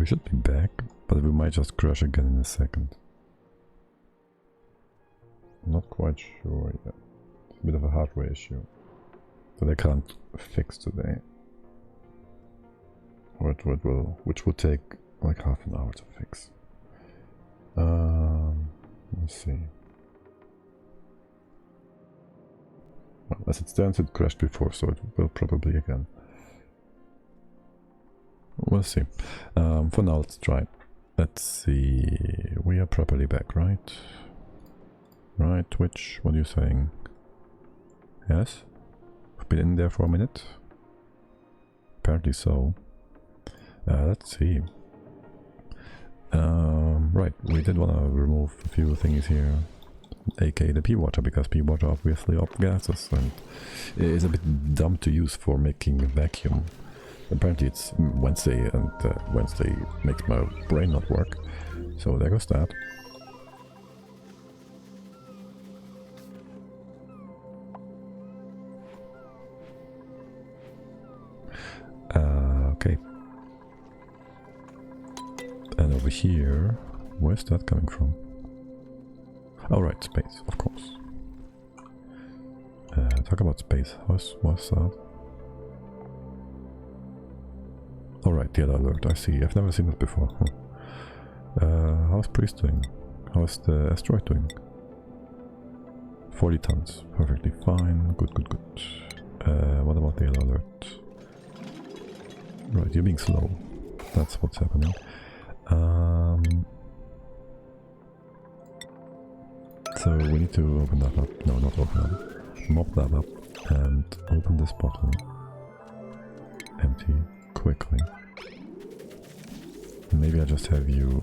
We should be back, but we might just crash again in a second. Not quite sure yet. It's a bit of a hardware issue that I can't fix today. Which will take like half an hour to fix. Let's see. Well, as it stands, it crashed before, so it will probably again. We'll see. For now, let's try. Let's see. We are properly back, right? Right, Twitch, what are you saying? Yes? We've been in there for a minute? Apparently so. Let's see. Right, we did want to remove a few things here, aka the P-water, because P-water obviously off-gases and is a bit dumb to use for making vacuum. Apparently it's Wednesday, and Wednesday makes my brain not work, so there goes that. Okay. And over here, where's that coming from? Oh right, space, of course. Talk about space. What's that? Alright, the other alert, I see. I've never seen it before. How's Priest doing? How's the asteroid doing? 40 tons. Perfectly fine. Good, good, good. What about the other alert? Right, you're being slow. That's what's happening. So we need to open that up. No, not open up. Mop that up and open this bottle. Empty quickly. And maybe I just have you.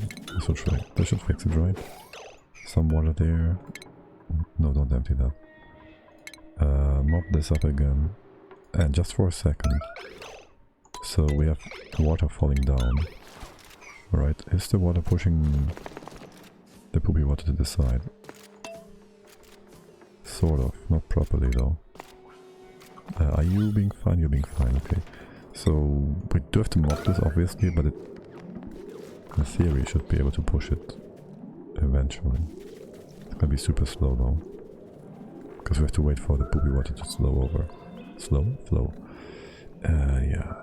This should fix it, right? Some water there. No, don't empty that. Mop this up again. And just for a second. So we have water falling down. Alright, is the water pushing the poopy water to the side? Sort of, not properly though. Are you being fine? You're being fine, okay. So we do have to mop this obviously, but it, in theory, should be able to push it eventually. It's gonna be super slow though. Because we have to wait for the poopy water to flow over. Flow? Yeah.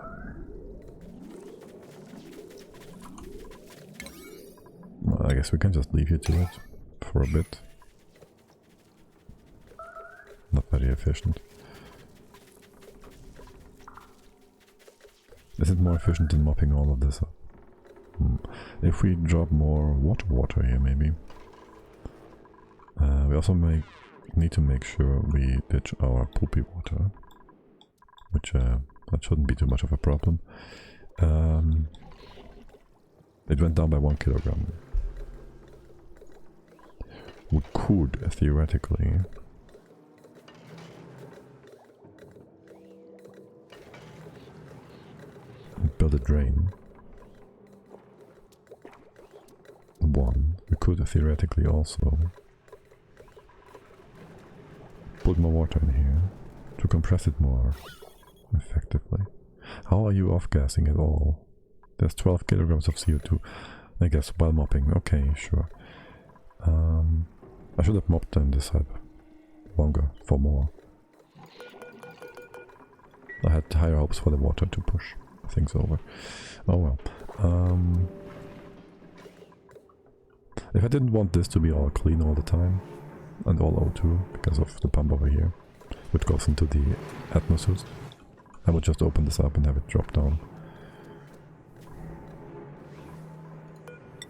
Well, I guess we can just leave you to it for a bit. Not very efficient. Is it more efficient than mopping all of this up? If we drop more water here, maybe. We also need to make sure we ditch our poopy water, which that shouldn't be too much of a problem. It went down by 1 kilogram. We could theoretically build a drain. We could theoretically also put more water in here to compress it more effectively. How are you off-gassing at all? There's 12 kilograms of CO2, I guess, while mopping. Okay, sure. I should have mopped on this side longer for more. I had higher hopes for the water to push things over. Oh well. If I didn't want this to be all clean all the time, and all O2 because of the pump over here, which goes into the atmosphere, I would just open this up and have it drop down.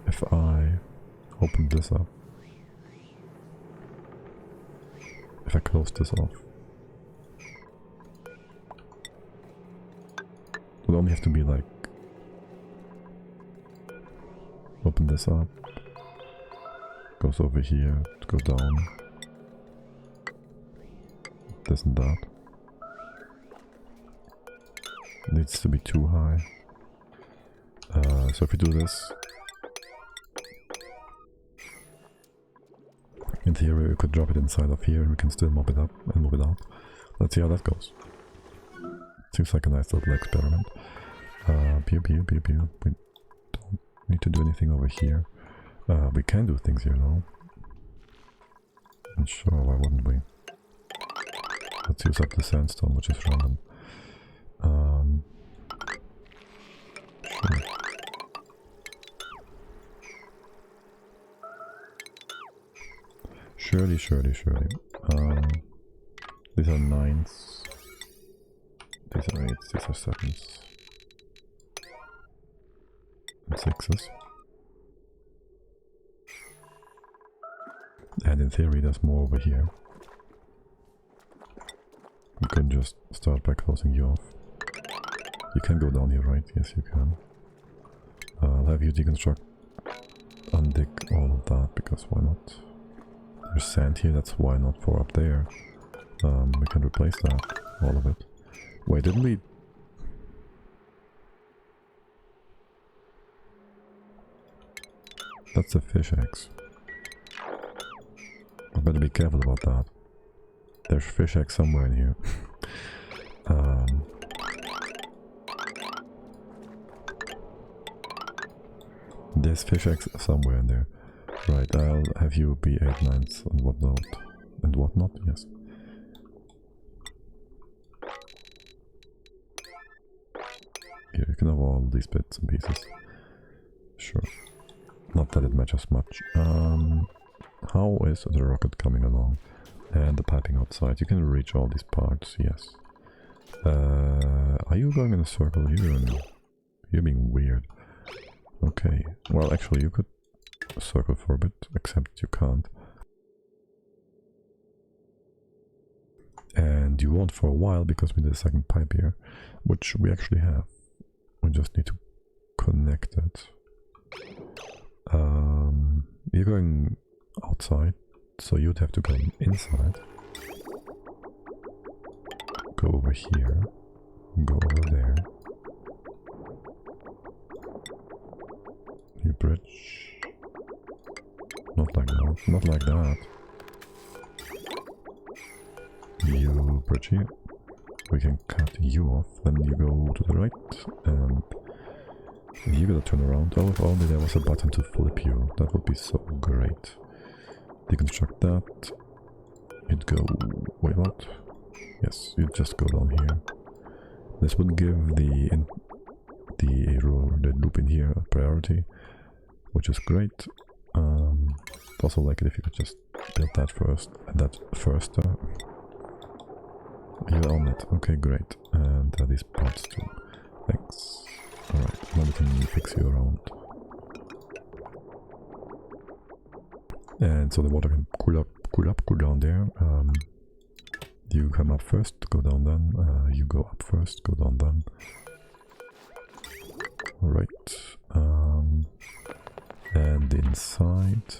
If I open this up, if I close this off, it would only have to be like, open this up, goes over here, it goes down, this and that. Needs to be too high. So if we do this, in theory we could drop it inside of here and we can still mop it up and move it out. Let's see how that goes. Seems like a nice little experiment. Pew pew pew pew. We don't need to do anything over here. We can do things here now. And sure, why wouldn't we? Let's use up the sandstone, which is random. Sure. Surely. These are 9s. These are 8s, these are 7s. And 6s. And in theory there's more over here. We could just start by closing you off. You can go down here, right? Yes, you can. I'll have you deconstruct, undig all of that, because why not? There's sand here, that's why not 4 up there. We can replace that, all of it. Wait, didn't we... That's the fish eggs. I better be careful about that. There's fish eggs somewhere in here. There's fish eggs somewhere in there. Right, I'll have you be 8 9s and whatnot. And whatnot, yes. Here, you can have all these bits and pieces. Sure. Not that it matters much. How is the rocket coming along? And the piping outside. You can reach all these parts, yes. Are you going in a circle here? You're being weird. Okay, well actually you could circle for a bit, except you can't. And you won't for a while because we did a second pipe here, which we actually have. We just need to connect it. You're going outside, so you'd have to go inside. Go over here. Go over there. You bridge. Not like that. Not like that. You bridge here. We can cut you off. Then you go to the right. And you gotta turn around. Oh, if only there was a button to flip you. That would be so great. Deconstruct that. You'd go... Wait, what? Yes, you'd just go down here. This would give the loop in here a priority, which is great. Also like it if you could just build that first, and that first. You own it. Okay, great. And these parts too. Thanks. Alright, now we can fix you around. And so the water can cool down there. You come up first, go down then. You go up first, go down then. Alright. And inside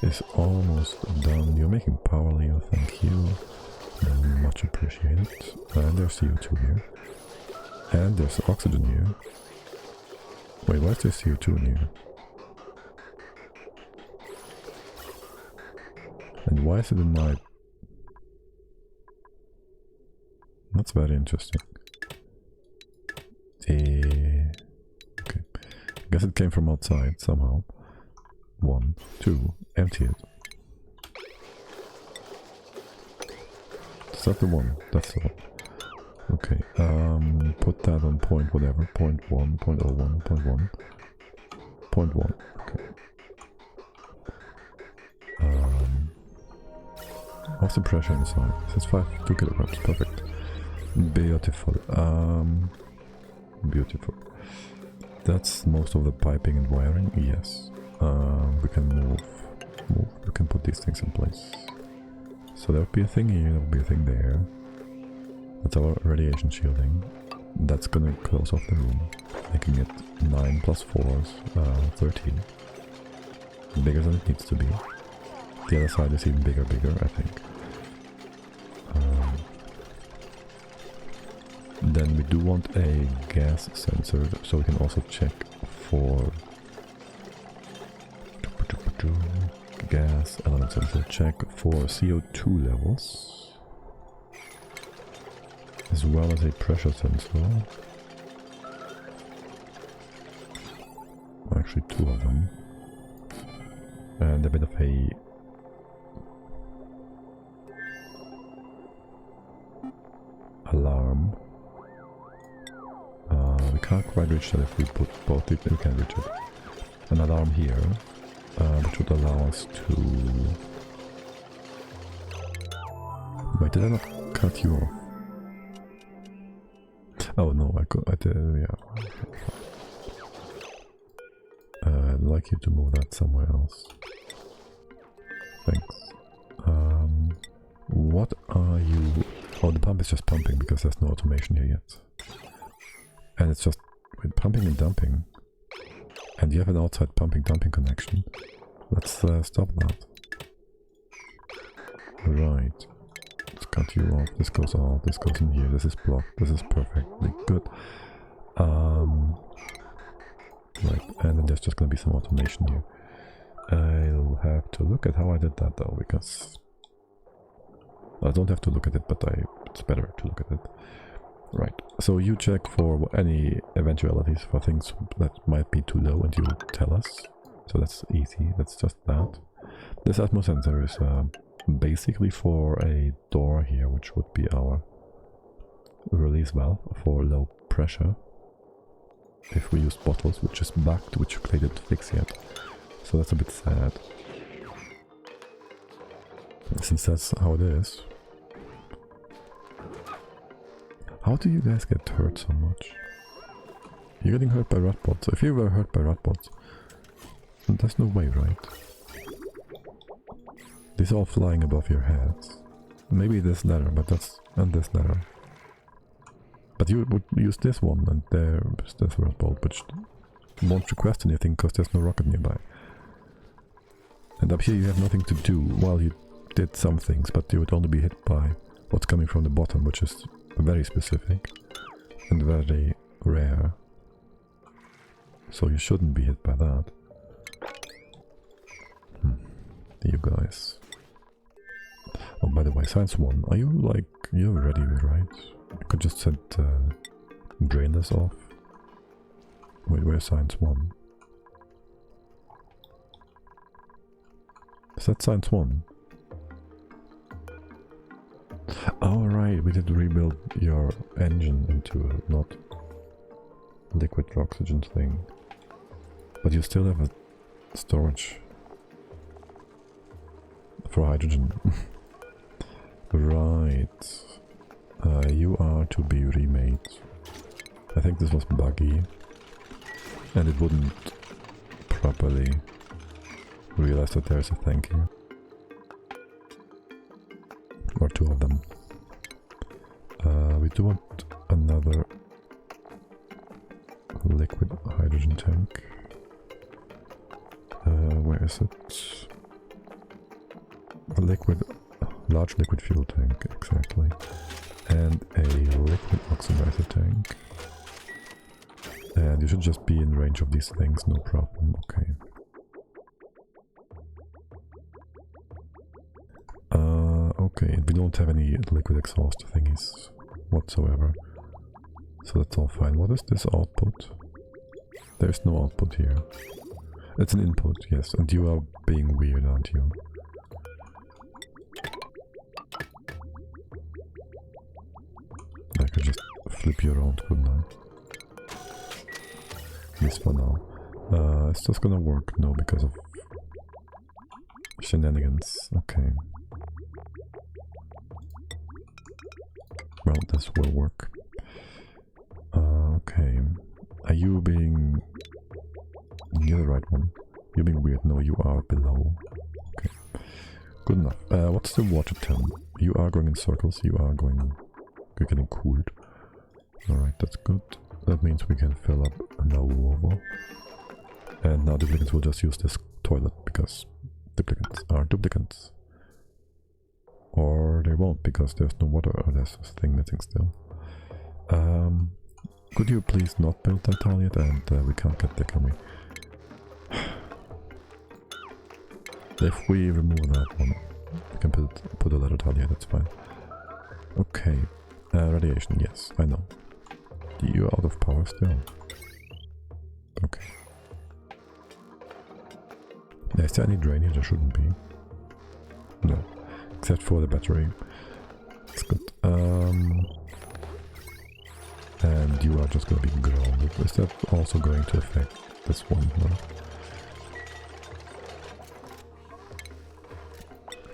is almost done. You're making power, Leo, thank you. Much appreciated. And there's CO2 here. And there's oxygen here. Wait, why is there CO2 in here? And why is it in my... That's very interesting. Okay. I guess it came from outside somehow. 1, 2, empty it. Is that the one? That's the one. Okay, put that on point whatever, 0.1, 0.01, 0.1, 0.1, okay. What's the pressure inside? It says 2 kilograms, perfect. Beautiful, beautiful. That's most of the piping and wiring, yes. We can move, we can put these things in place. So there would be a thing here, there would be a thing there. That's our radiation shielding. That's gonna close off the room, making it 9 plus 4 is 13. Bigger than it needs to be. The other side is even bigger, I think. Then we do want a gas sensor, so we can also check for gas element sensor, check for CO2 levels, as well as a pressure sensor. actually 2 of them. And a bit of a alarm. We can't quite reach that if we put both it, we can reach it. An alarm here, which would allow us to... Wait, did I not cut you off? Oh no, I did, yeah. I'd like you to move that somewhere else. Thanks. What are you... Oh, the pump is just pumping because there's no automation here yet. And it's just with pumping and dumping. And you have an outside pumping-dumping connection. Let's stop that. Right. Let's cut you off. This goes off. This goes in here. This is blocked. This is perfectly good. Right. And then there's just going to be some automation here. I'll have to look at how I did that though, because... I don't have to look at it, but it's better to look at it. Right, so you check for any eventualities for things that might be too low and you tell us. So that's easy, that's just that. This Atmo sensor is basically for a door here, which would be our release valve for low pressure. If we use bottles, which is bugged, which they didn't fix yet. So that's a bit sad. Since that's how it is. How do you guys get hurt so much? You're getting hurt by ratbots. If you were hurt by ratbots, there's no way, right? These are all flying above your heads. Maybe this ladder, but that's... and this ladder. But you would use this one, and there's this ratbot, which won't request anything because there's no rocket nearby. And up here you have nothing to do. Well, you did some things, but you would only be hit by what's coming from the bottom, which is very specific and very rare. So you shouldn't be hit by that. You guys. Oh, by the way, Science 1, are you like... you're ready, right? You could just set brainless off. Wait, where's Science 1? Is that Science 1? Oh right, we did rebuild your engine into a not liquid oxygen thing. But you still have a storage for hydrogen. Right. You are to be remade. I think this was buggy. And it wouldn't properly realize that there's a thank you. Or 2 of them. We do want another liquid hydrogen tank. Where is it? A large liquid fuel tank, exactly. And a liquid oxidizer tank. And you should just be in range of these things, no problem, okay. Okay, we don't have any liquid exhaust thingies whatsoever. So that's all fine. What is this output? There's no output here. It's an input, yes, and you are being weird, aren't you? I could just flip you around, couldn't I? Yes, for now. Is this gonna work? No, because of shenanigans. Okay. Well, this will work. Okay. Are you being... You're the right one. You're being weird. No, you are below. Okay. Good enough. What's the water temp? You are going in circles. You are going... You're getting cooled. Alright, that's good. That means we can fill up now over. And now duplicates will just use this toilet because duplicates are duplicates. Or they won't because there's no water or there's a thing missing still. Could you please not build that tile yet? And we can't get there, can we? If we remove that one, we can put a letter tile here, that's fine. Okay. Radiation, yes, I know. You're out of power still. Okay. Is there any drain here? There shouldn't be. No. Except for the battery. That's good. And you are just going to be grounded. Is that also going to affect this one? No.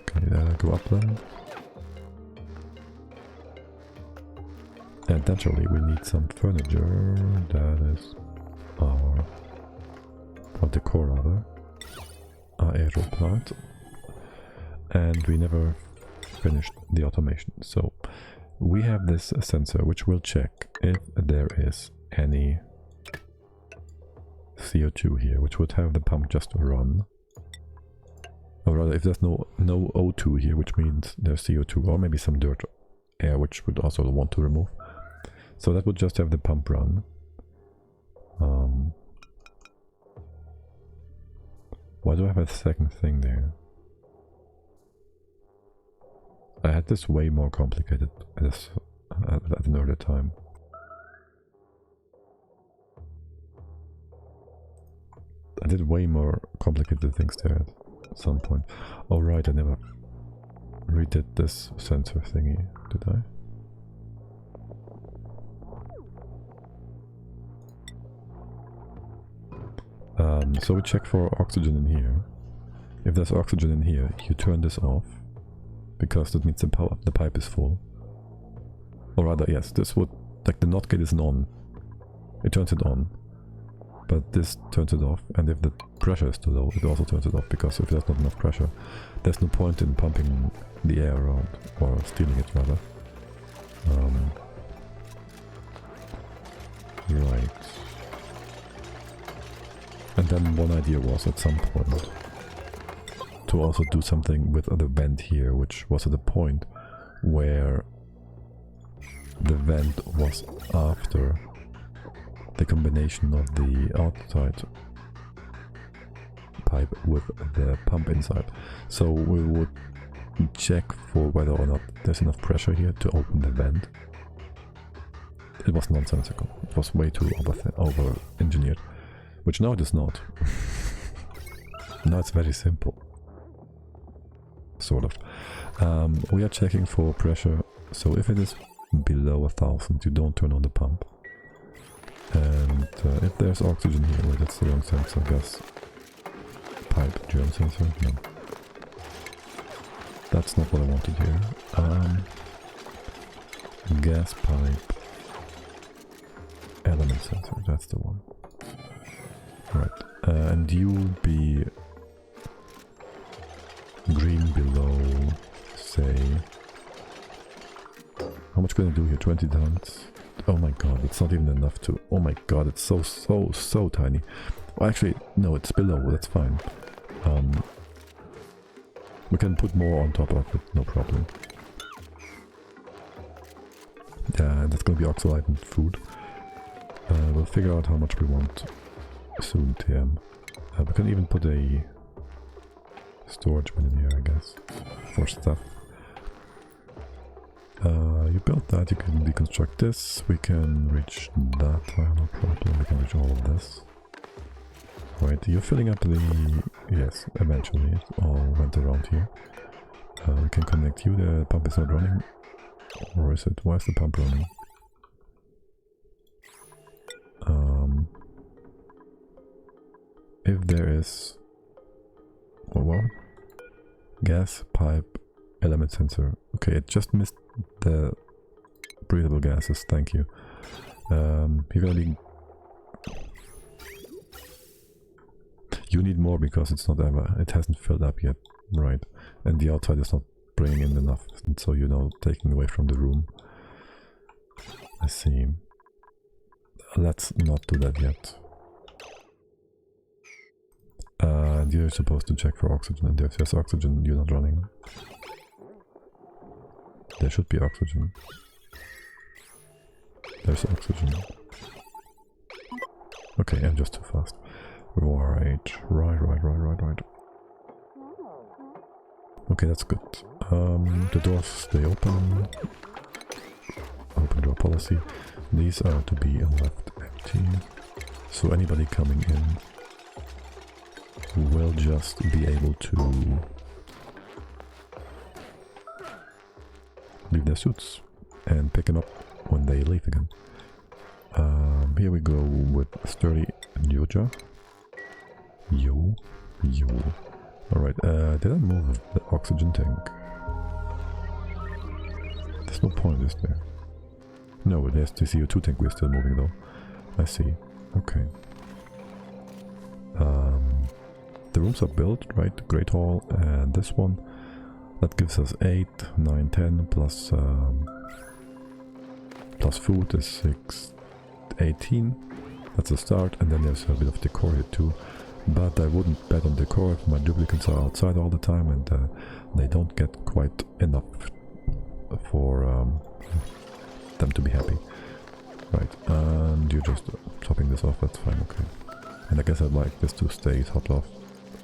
Okay, go up then. And naturally we need some furniture. That is our decor rather. Our aero plant. And we never finished the automation. So we have this sensor which will check if there is any CO2 here, which would have the pump just run. Or rather, if there's no O2 here, which means there's CO2, or maybe some dirt air, which would also want to remove. So that would just have the pump run. Why do I have a second thing there? I had this way more complicated at an earlier time. I did way more complicated things there at some point. Oh right, I never redid this sensor thingy, did I? So we check for oxygen in here. If there's oxygen in here, you turn this off, because that means the pipe is full. Or rather, yes, this would, like the NOT gate is on. It turns it on. But this turns it off, and if the pressure is too low, it also turns it off, because if there's not enough pressure, there's no point in pumping the air around, or stealing it rather. Right. And then one idea was at some point to also do something with the vent here, which was at the point where the vent was after the combination of the outside pipe with the pump inside. So we would check for whether or not there's enough pressure here to open the vent. It was nonsensical. It was way too over-engineered. Which now it is not. Now it's very simple. Sort of. We are checking for pressure. So if it is below 1000, you don't turn on the pump. And if there's oxygen here, wait, that's the wrong sensor, gas pipe, germ sensor, no. That's not what I wanted here. Gas pipe, element sensor, that's the one. Right, and you'll be green below, say, how much can I do here, 20 tons? Oh my god, it's not even enough to... Oh my god, it's so tiny. Well, actually, no, it's below, that's fine. We can put more on top of it, no problem. Yeah, that's gonna be oxalate and food. We'll figure out how much we want soon, TM. We can even put a storage bin in here, I guess, for stuff. You built that, you can deconstruct this, we can reach that, no problem, we can reach all of this. Right, you're filling up the... yes, eventually it all went around here. We can connect you, the pump is not running. Or is it? Why is the pump running? If there is... well, gas, pipe, element sensor. Okay, it just missed the breathable gases, thank you. You're gonna be... you need more because it's not ever... it hasn't filled up yet, right. And the outside is not bringing in enough, and so you're now taking away from the room. I see. Let's not do that yet. You're supposed to check for oxygen, and if there's oxygen, you're not running. There should be oxygen. There's oxygen. Okay, I'm just too fast. Right. Okay, that's good. The doors stay open. Open door policy. These are to be left empty. So anybody coming in will just be able to leave their suits and pick them up when they leave again. Here we go with sturdy Yuja. Yo. Alright, did I move the oxygen tank? There's no point, is there? No, there's the CO2 tank we're still moving though. I see. Okay. The rooms are built, right? The Great Hall and this one. That gives us 8, 9, 10 plus food is 6, 18. That's a start, and then there's a bit of decor here too. But I wouldn't bet on decor if my duplicates are outside all the time and they don't get quite enough for them to be happy. Right, and you're just topping this off, that's fine, okay. And I guess I'd like this to stay topped off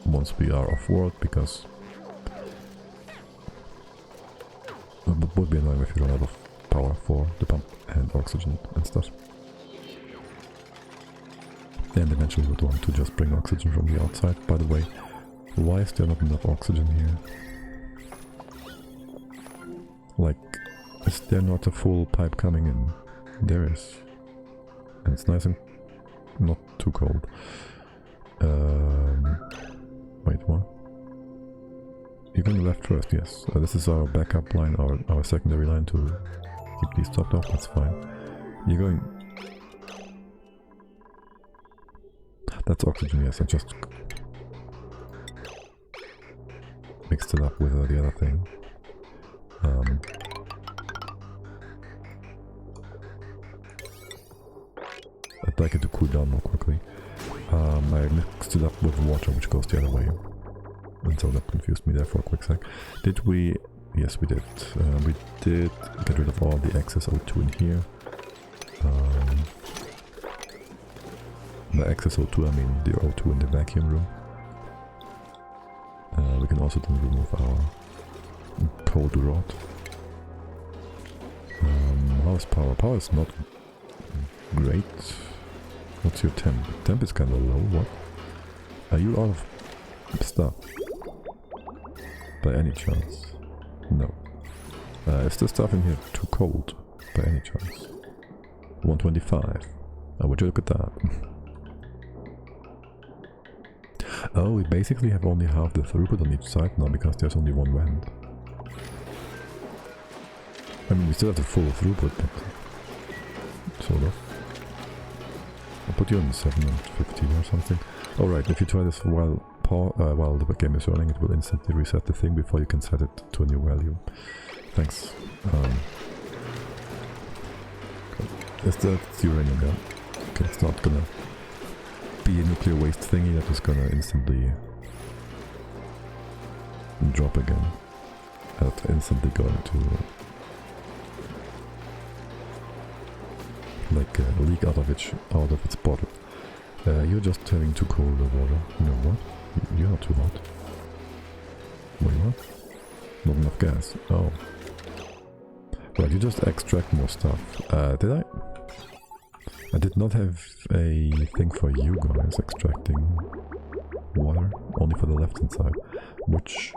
once we are off-world, because it would be annoying if you run out of power for the pump and oxygen and stuff. And eventually would want to just bring oxygen from the outside. By the way, why is there not enough oxygen here? Like, is there not a full pipe coming in? There is. And it's nice and not too cold. Wait, what? You're going left first, yes. This is our backup line, our secondary line to keep these topped off, that's fine. You're going... That's oxygen, yes, I just mixed it up with the other thing. I'd like it to cool down more quickly. I mixed it up with water, which goes the other way. And so that confused me there for a quick sec. Did we... Yes, we did. We did get rid of all the excess O2 in here. The excess O2, I mean the O2 in the vacuum room. We can also then remove our cold rod. How is power? Power is not great. What's your temp? Temp is kind of low, what? Are you out of stuff? By any chance? No. Is the stuff in here too cold? By any chance? 125. Would you look at that? Oh, we basically have only half the throughput on each side now because there's only one vent. I mean, we still have the full throughput, but sort of. I'll put you on 750 or something. Alright, if you try this while the game is running, it will instantly reset the thing before you can set it to a new value. Thanks. Is that uranium gun? Okay, it's not gonna be a nuclear waste thingy that is gonna instantly drop again. That's instantly going to like leak out of its bottle. You're just having too cold of water. You know what? You're not too hot. Wait, what? Not enough gas. Oh. Right, you just extract more stuff. Did I? I did not have a thing for you guys extracting water, only for the left hand side, which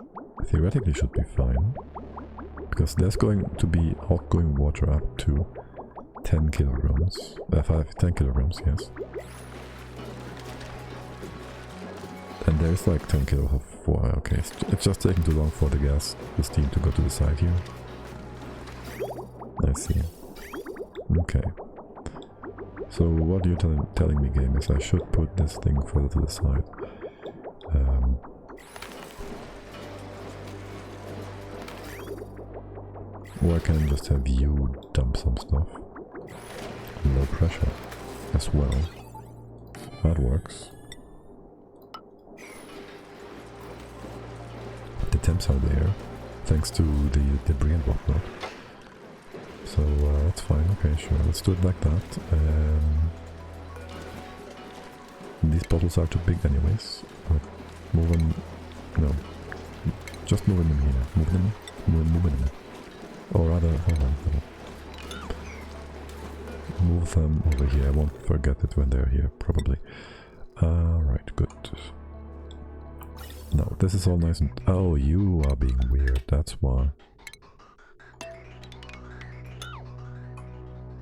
theoretically should be fine, because there's going to be outgoing water up to 10 kilograms. 10 kilograms, yes. And there's like 10 kilos of water. Okay, it's just taking too long for the steam to go to the side here. I see. Okay. So what you're telling me, game, is I should put this thing further to the side. Or I can just have you dump some stuff. Low pressure as well. That works. The temps are there, thanks to the debris and whatnot. So that's fine, okay, sure, let's do it like that. These bottles are too big anyways. Move them, no, just move them here, move them. Or rather, hold on. Move them over here, I won't forget it when they're here, probably. Right, good. No, this is all nice and... Oh, you are being weird, that's why.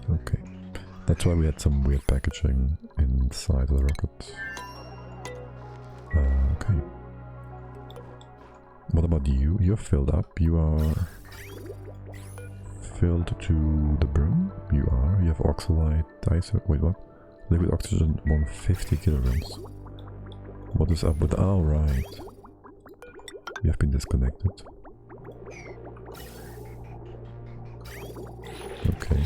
Okay. That's why we had some weird packaging inside the rocket. Okay. What about you? You're filled up. You are filled to the brim. You are. You have oxalate dicer. Wait, what? Liquid oxygen 150 kilograms. What is up with... Oh, right. You have been disconnected. Okay.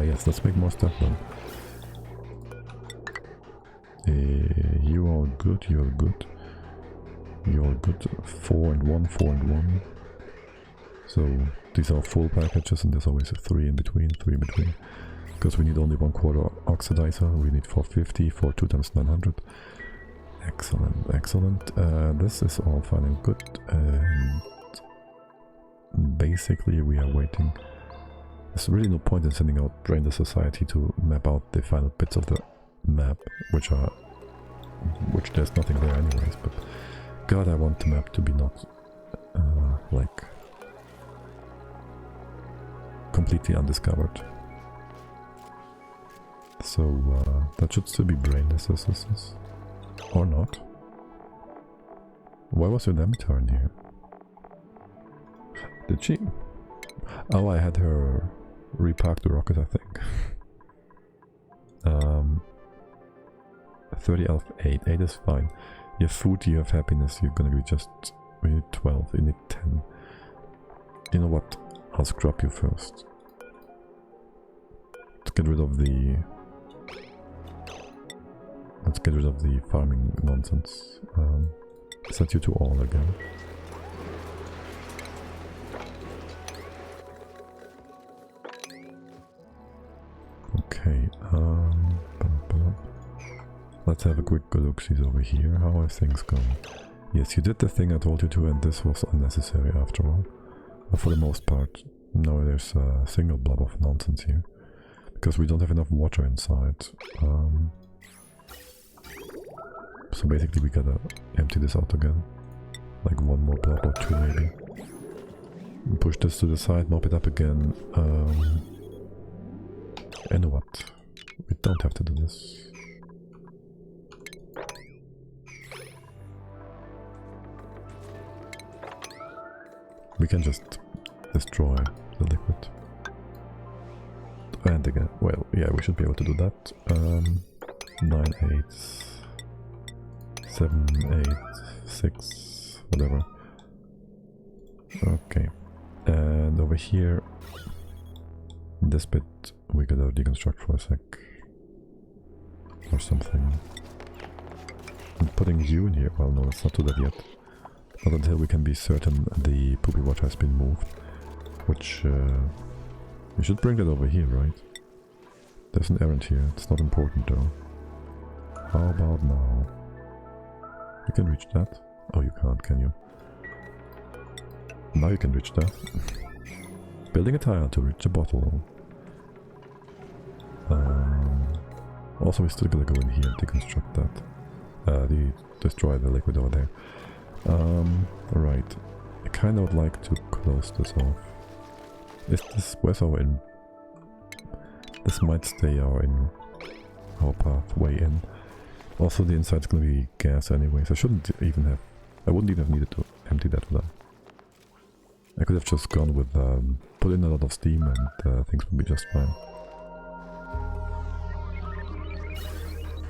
Yes, let's make more stuff then. You are good, you are good. You are good. 4 and 1, 4 and 1. So these are full packages and there's always a 3 in between, 3 in between. Because we need only 1/4 oxidizer, we need 450 for 2 times 900. Excellent, excellent. This is all fine and good. And basically we are waiting. There's really no point in sending out Brain the Society to map out the final bits of the map, which there's nothing there anyways, but god, I want the map to be not like completely undiscovered. So that should still be brainless, or not. Why was your Demeter in here? Did she? Oh, I had her repark the rocket, I think. 30 out of 8. 8 is fine. You have food, you have happiness, you're gonna be just... We need 12, you need 10. You know what? I'll scrub you first. Let's get rid of the... Let's get rid of the farming nonsense. Set you to all again. Okay, let's have a quick look-see over here. How are things going? Yes, you did the thing I told you to, and this was unnecessary after all. But for the most part, no, there's a single blob of nonsense here. Because we don't have enough water inside. So basically we gotta empty this out again. Like one more blob or two maybe. And push this to the side, mop it up again. And what? We don't have to do this. We can just destroy the liquid. And again, well, yeah, we should be able to do that. 9, 8, 7, 8, 6, whatever. Okay. And over here, this bit, we gotta deconstruct for a sec. Or something. And putting you in here, well no, let's not do that yet. Not until we can be certain the poopy water has been moved. Which, we should bring that over here, right? There's an errand here, it's not important though. How about now? You can reach that? Oh, you can't, can you? Now you can reach that. Building a tile to reach a bottle. Also, we still gotta go in here and deconstruct that. Destroy the liquid over there. Right. I kinda would like to close this off. Is this... where's our in... This might stay our pathway in. Also, the inside's gonna be gas anyways. I shouldn't even have... I wouldn't even have needed to empty that for that. I could have just gone with... put in a lot of steam and things would be just fine.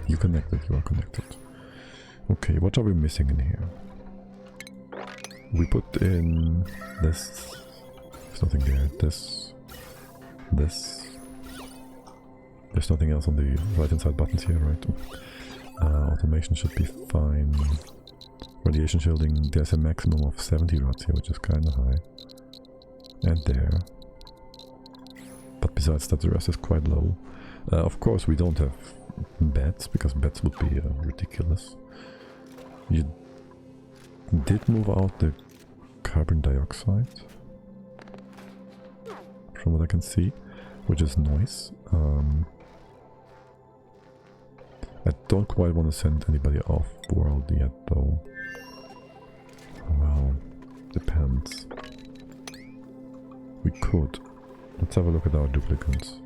You connected, you are connected. Okay, what are we missing in here? We put in this. There's nothing there. This. There's nothing else on the right hand side buttons here, right? Automation should be fine. Radiation shielding, there's a maximum of 70 rods here, which is kinda high. And there. But besides that, the rest is quite low. Of course, we don't have beds, because beds would be ridiculous. You did move out the carbon dioxide, from what I can see, which is nice. I don't quite want to send anybody off-world yet, though. Well, depends. We could. Let's have a look at our duplicates.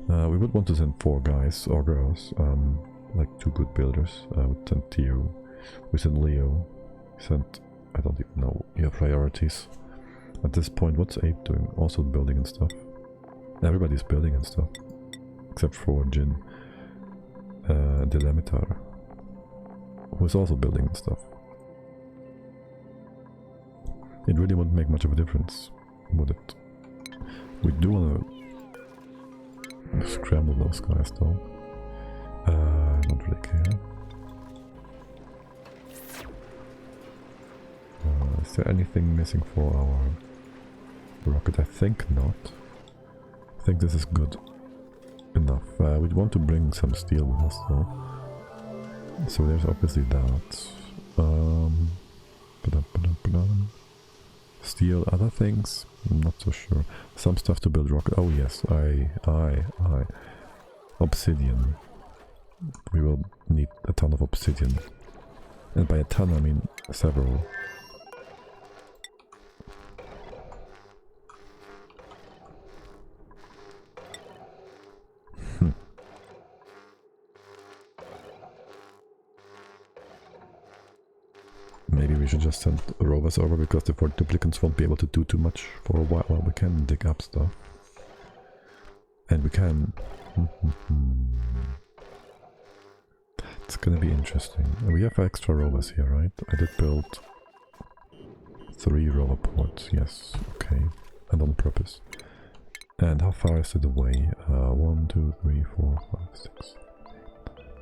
We would want to send 4 guys or girls, like 2 good builders. We sent Theo, we sent Leo, we sent... I don't even know your priorities. At this point, what's Abe doing? Also building and stuff. Everybody's building and stuff. Except for Jin. Delimitar, who is also building and stuff. It really wouldn't make much of a difference, would it? We do want to scramble those guys, though. I don't really care. Is there anything missing for our rocket? I think not. I think this is good enough. We'd want to bring some steel with us, though. So there's obviously that. Steel, other things? I'm not so sure. Some stuff to build rocket. Oh yes, obsidian. We will need a ton of obsidian. And by a ton I mean several. Maybe we should just send rovers over, because the 4 duplicants won't be able to do too much for a while. Well, we can dig up stuff. And we can... It's gonna be interesting. We have extra rovers here, right? I did build 3 rover ports, yes, okay. And on purpose. And how far is it away? 1, 2, 3, 4, 5, 6,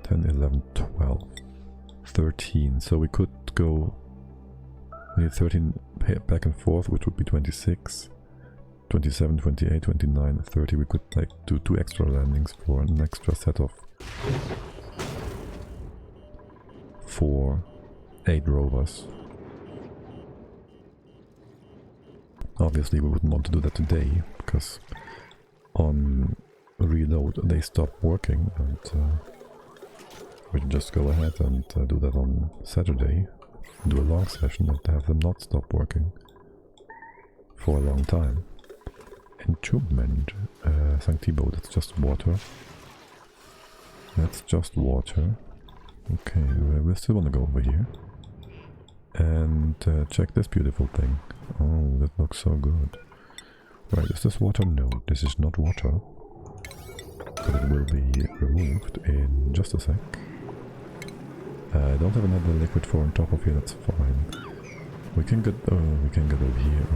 10, 11, 12, 13. So we could go... We need 13 back and forth, which would be 26, 27, 28, 29, 30. We could like do 2 extra landings for an extra set of 8 rovers. Obviously we wouldn't want to do that today, because on reload they stop working, and we can just go ahead and do that on Saturday. Do a long session and have them not stop working for a long time. Enchantment, Sanctibo, that's just water. That's just water. Okay, we still want to go over here. And check this beautiful thing. Oh, that looks so good. Right, is this water? No, this is not water. But it will be removed in just a sec. I don't have another liquid for on top of here, that's fine. We can get over here.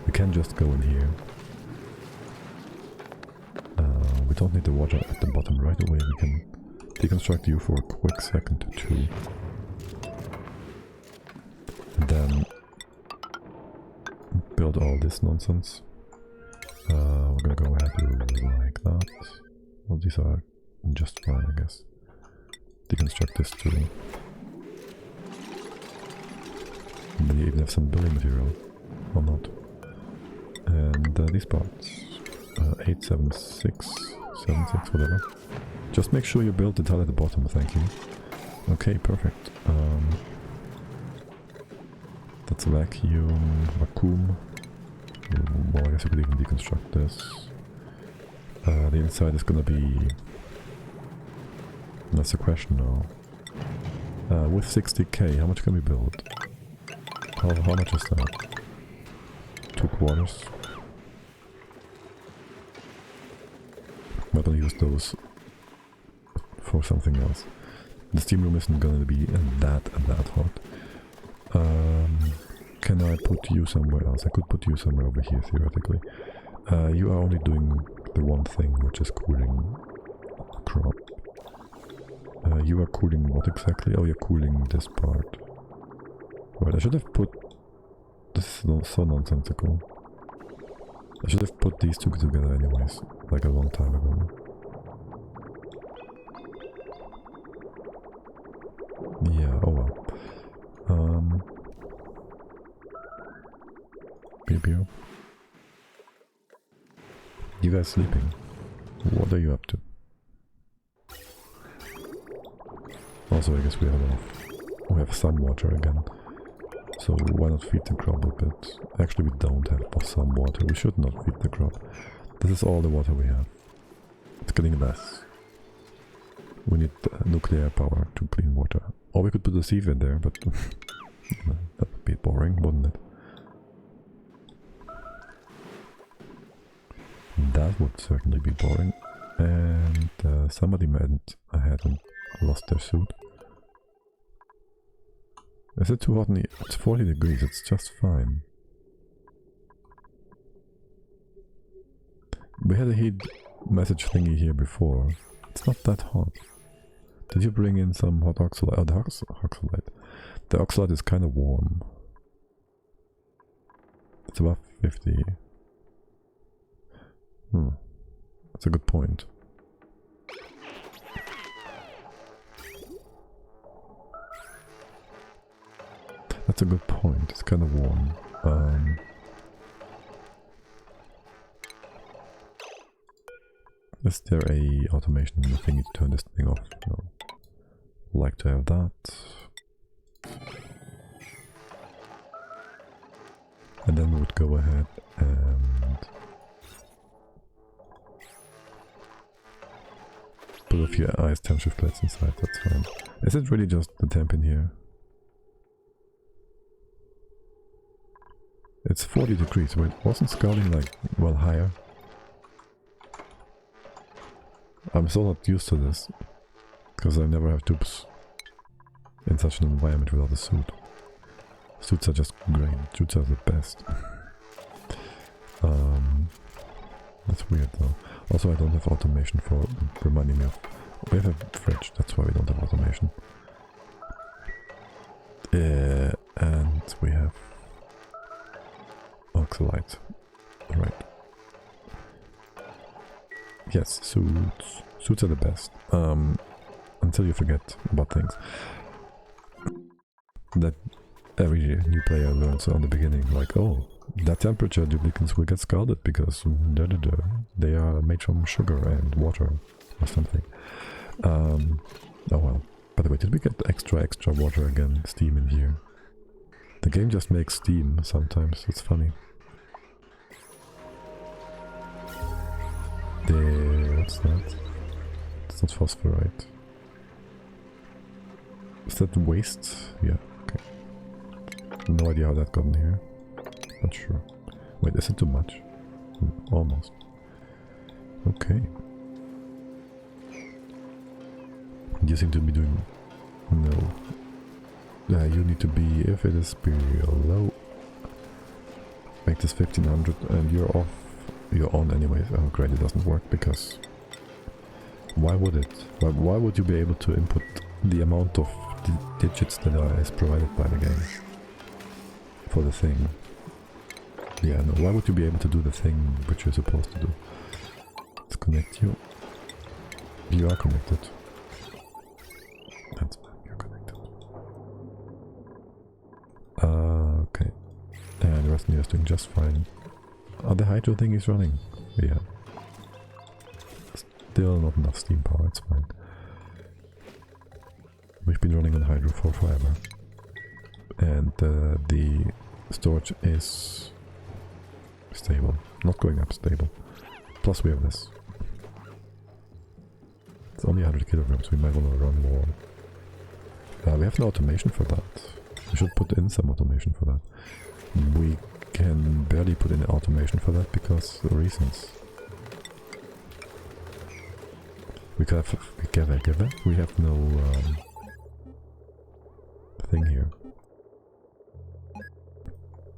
We can just go in here. We don't need the water at the bottom right away. We can deconstruct you for a quick second too. And then build all this nonsense. We're gonna go ahead like that. Well, these are just fine, I guess. Deconstruct this too. And then you even have some building material, or not. And these parts, 8, 7, 6, 7, 6, whatever. Just make sure you build the tile at the bottom, thank you. Okay, perfect. That's a vacuum. Well, I guess you could even deconstruct this. The inside is gonna be... That's the question now. With 60k, how much can we build? How much is that? 2 quarters. I'm gonna use those for something else. The steam room isn't gonna be that hot. Can I put you somewhere else? I could put you somewhere over here, theoretically. You are only doing the one thing, which is cooling a crop. You are cooling what exactly? Oh, you're cooling this part. Right, I should have put... This is so nonsensical. I should have put these 2 together anyways, like a long time ago. Yeah, oh well. Pew pew. You guys sleeping? What are you up to? Also, I guess we have some water again. So why not feed the crop a bit? Actually, we don't have some water. We should not feed the crop. This is all the water we have. It's getting less. We need nuclear power to clean water. Or we could put a sieve in there, but that would be boring, wouldn't it? That would certainly be boring. And somebody went ahead and lost their suit. Is it too hot in here? It's 40 degrees, it's just fine. We had a heat message thingy here before. It's not that hot. Did you bring in some hot oxalate? Oh, the oxalate. The oxalate is kind of warm. It's above 50. That's a good point. That's a good point. It's kind of warm. Is there a automation in the thingy to turn this thing off? No. Like to have that. And then we would go ahead and put a few ice temp shift plates inside. That's fine. Is it really just the temp in here? It's 40 degrees. Wait, wasn't scalding like, well, higher? I'm still not used to this, because I never have tubes in such an environment without a suit. Suits are just great. Suits are the best. That's weird though. Also, I don't have automation for reminding me of... We have a fridge, that's why we don't have automation. And we have oxalate. Right. Yes, suits. Suits are the best. Until you forget about things. That every new player learns on the beginning, like, oh, that temperature duplicates will get scalded because they are made from sugar and water or something. Oh well. By the way, did we get extra water again? Steam in here. The game just makes steam sometimes. It's funny. What's that? It's not phosphorite. Is that waste? Yeah, okay. No idea how that got in here. Not sure. Wait, is it too much? Almost. Okay. You seem to be doing... No. You need to be, if it is below... Make this 1500 and you're off. You're on anyways. Oh great, it doesn't work because... Why would it? Why would you be able to input the amount of digits that is provided by the game? For the thing. Yeah, no, why would you be able to do the thing which you're supposed to do? Let's connect you. You are connected. That's fine, you're connected. Okay. And the rest of me is doing just fine. Oh, the hydro thing is running. Yeah. Still not enough steam power, it's fine. We've been running on hydro for forever. And the storage is stable. Not going up, stable. Plus we have this. It's only 100 kilograms, we might want to run more. We have no automation for that. We should put in some automation for that. We can barely put in automation for that because of reasons. We have no thing here.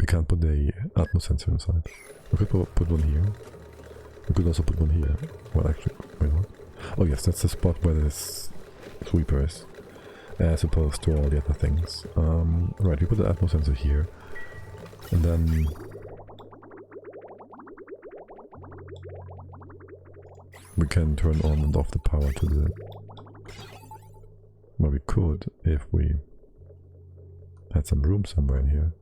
We can't put the Atmos sensor inside. We could put one here. We could also put one here. Well, actually, wait, what? Oh yes, that's the spot where this sweeper is, as opposed to all the other things. Right, we put the Atmos sensor here, and then we can turn on and off the power to the... Well, we could if we had some room somewhere in here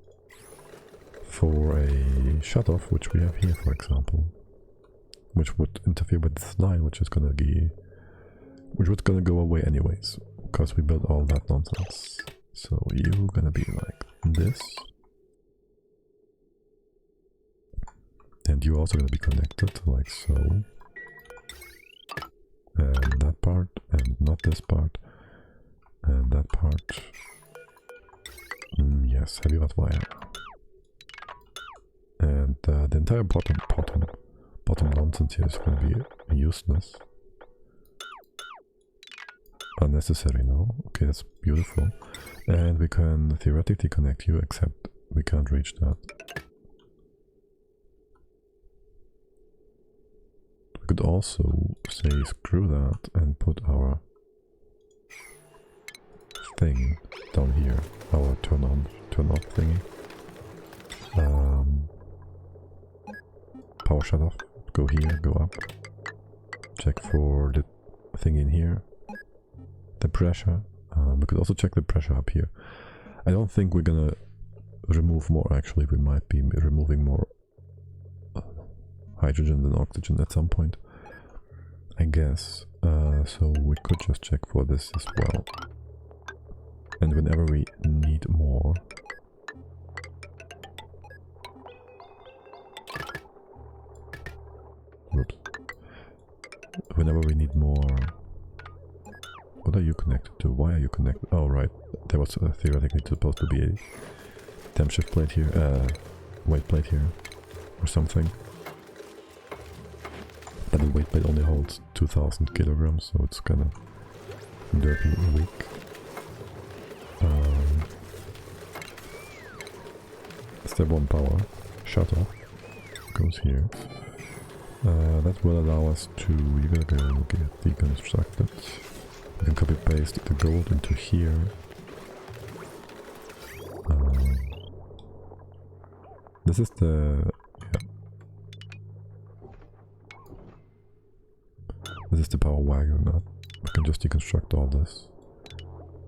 for a shut-off, which we have here, for example, which would interfere with this line, which is gonna which was gonna go away anyways, because we built all that nonsense. So you're gonna be like this. And you're also gonna be connected, like so. And that part, and not this part. And that part. Yes, heavy red wire. And the entire bottom nonsense here is gonna be useless. Unnecessary now. Okay, that's beautiful. And we can theoretically connect you, except we can't reach that. We could also say screw that and put our thing down here, our turn on, turn off thingy. Power shut off, go here, go up, check for the thing in here, the pressure. We could also check the pressure up here. I don't think we're gonna remove more, actually. We might be removing more hydrogen than oxygen at some point, I guess. So we could just check for this as well. And whenever we need more, whoops. Whenever we need more, what are you connected to? Why are you connected? Oh right, there was theoretically supposed to be a temp shift plate here, weight plate here, or something. But the weight plate only holds 2000 kilograms, so it's kind of dirty and weak. Step 1 power shut off goes here. That will allow us to, you're gonna go get deconstructed. We can copy paste the gold into here. This is the, yeah. This is the power wagon up. We can just deconstruct all this.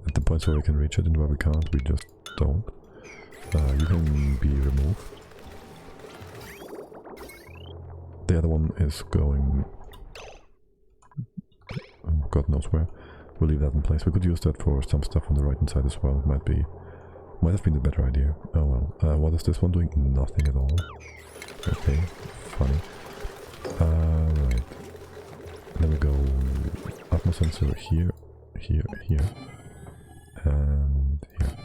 At the points where we can reach it and where we can't, we just don't. You can be removed. The other one is going... God knows where. We'll leave that in place. We could use that for some stuff on the right hand side as well. Might have been a better idea. Oh well. What is this one doing? Nothing at all. Okay, funny. Right. Then we go Atmos sensor here, here, here, and here.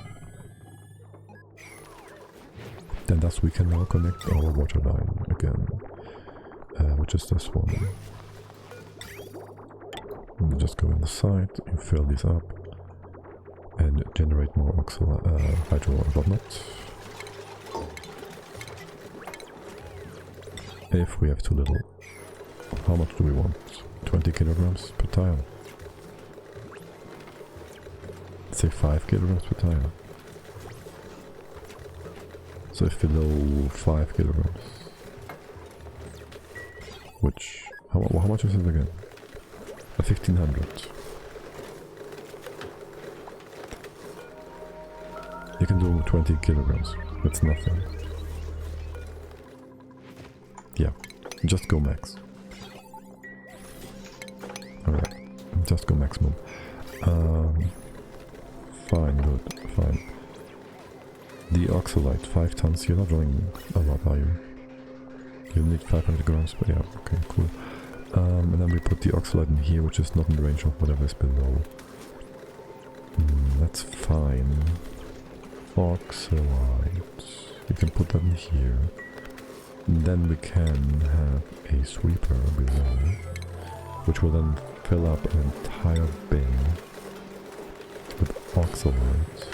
Then thus we can now connect our water line again, which is this one. And you just go in the side, you fill these up, and generate more hydro and whatnot. If we have too little, how much do we want? 20 kilograms per tile. Say 5 kilograms per tile. So if below 5 kilograms, which, how much is it again? 1500. You can do 20 kilograms, that's nothing. Yeah, just go max. Alright, just go maximum. Fine, good, fine. The oxalite, 5 tons, you're not running a lot, are you? You need 500 grams, but yeah, okay, cool. And then we put the oxalite in here, which is not in the range of whatever is below. That's fine. Oxalite, you can put that in here. And then we can have a sweeper below, which will then fill up an entire bin with oxalite.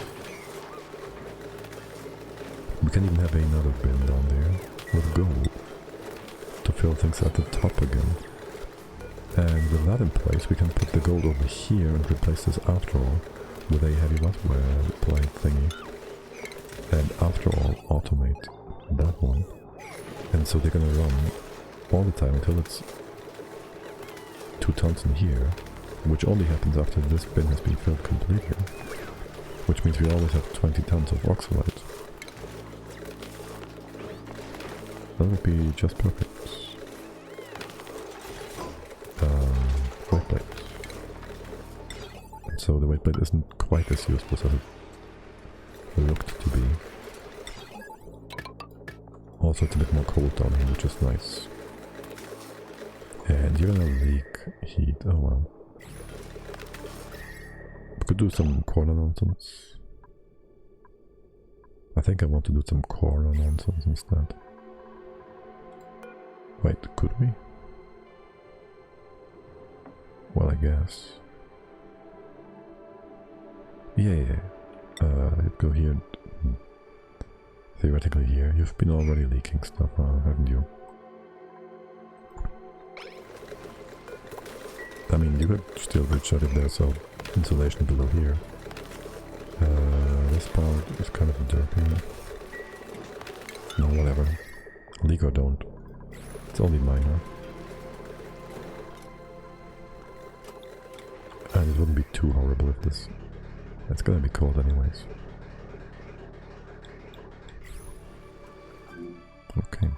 We can even have another bin down there with gold to fill things at the top again. And with that in place, we can put the gold over here and replace this after all with a heavy wire plate thingy. And after all, automate that one. And so they're gonna run all the time until it's 2 tons in here, which only happens after this bin has been filled completely. Which means we always have 20 tons of oxalite. That would be just perfect. Weight plate. so the weight plate isn't quite as useless as it looked to be. Also, it's a bit more cold down here, which is nice. And you're gonna leak heat. Oh well. We could do some corner nonsense. I think I want to do some corner nonsense instead. Wait, could we? Well, I guess. Yeah. You'd go here. Theoretically here. You've been already leaking stuff, haven't you? I mean, you could still reach out if there's some insulation below here. This part is kind of derpy. No, whatever. Leak or don't. It's only minor. And it wouldn't be too horrible if this... It's gonna be cold anyways. Okay.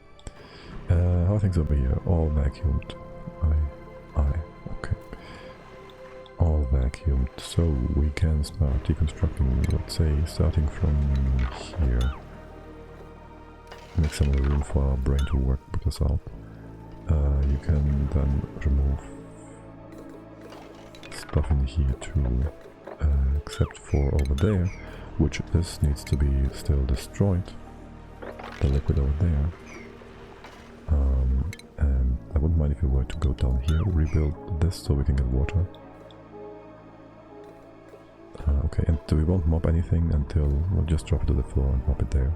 How are things over here? All vacuumed. Okay. All vacuumed. So we can start deconstructing, let's say, starting from here. Make some room for our brain to work this out. You can then remove stuff in here too, except for over there, which this needs to be still destroyed. The liquid over there. And I wouldn't mind if you were to go down here, rebuild this so we can get water. Okay, and we won't mop anything until we'll just drop it to the floor and mop it there.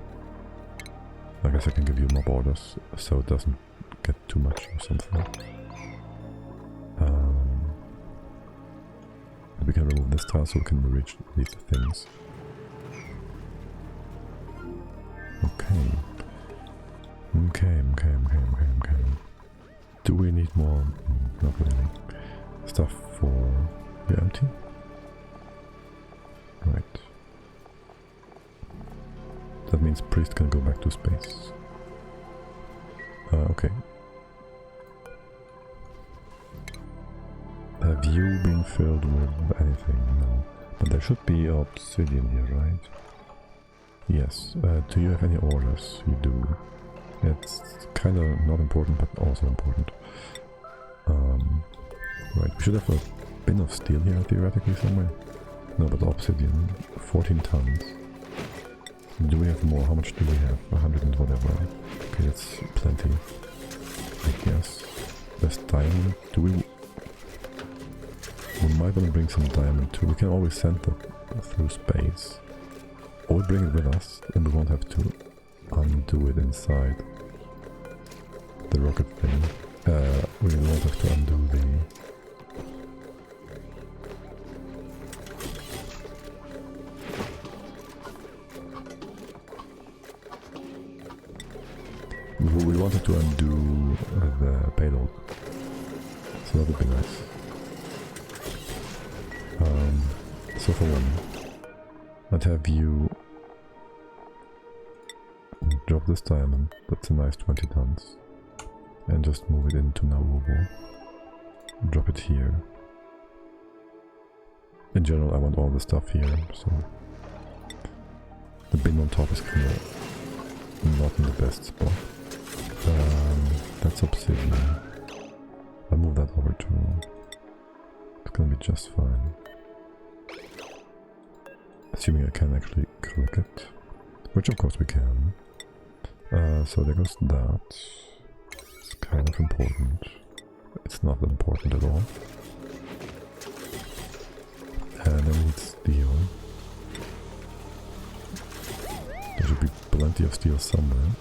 I guess I can give you mop orders so it doesn't get too much or something. We can remove this tile so we can reach these things. Okay. Do we need more? Not really. Stuff for... You're empty? Right. That means priest can go back to space. Okay. Have you been filled with anything? No. But there should be obsidian here, right? Yes. Do you have any orders? You do. It's kind of not important, but also important. Right, we should have a bin of steel here, theoretically, somewhere. No, but obsidian, 14 tons. Do we have more? How much do we have? 100 and whatever. Okay, that's plenty, I guess. There's diamond. Do we... We might want to bring some diamond too. We can always send that through space. Or we bring it with us, and we won't have to undo it inside the rocket thing. We won't have to undo the... We wanted to undo the payload, so that would be nice. So for one, I'd have you drop this diamond, that's a nice 20 tons, and just move it into Nauru. Drop it here. In general, I want all the stuff here, so the bin on top is kind of not in the best spot. That's obsidian. I'll move that over too. It's gonna be just fine. Assuming I can actually click it. Which of course we can. So there goes that. It's kind of important. It's not important at all. And then we need steel. There should be plenty of steel somewhere.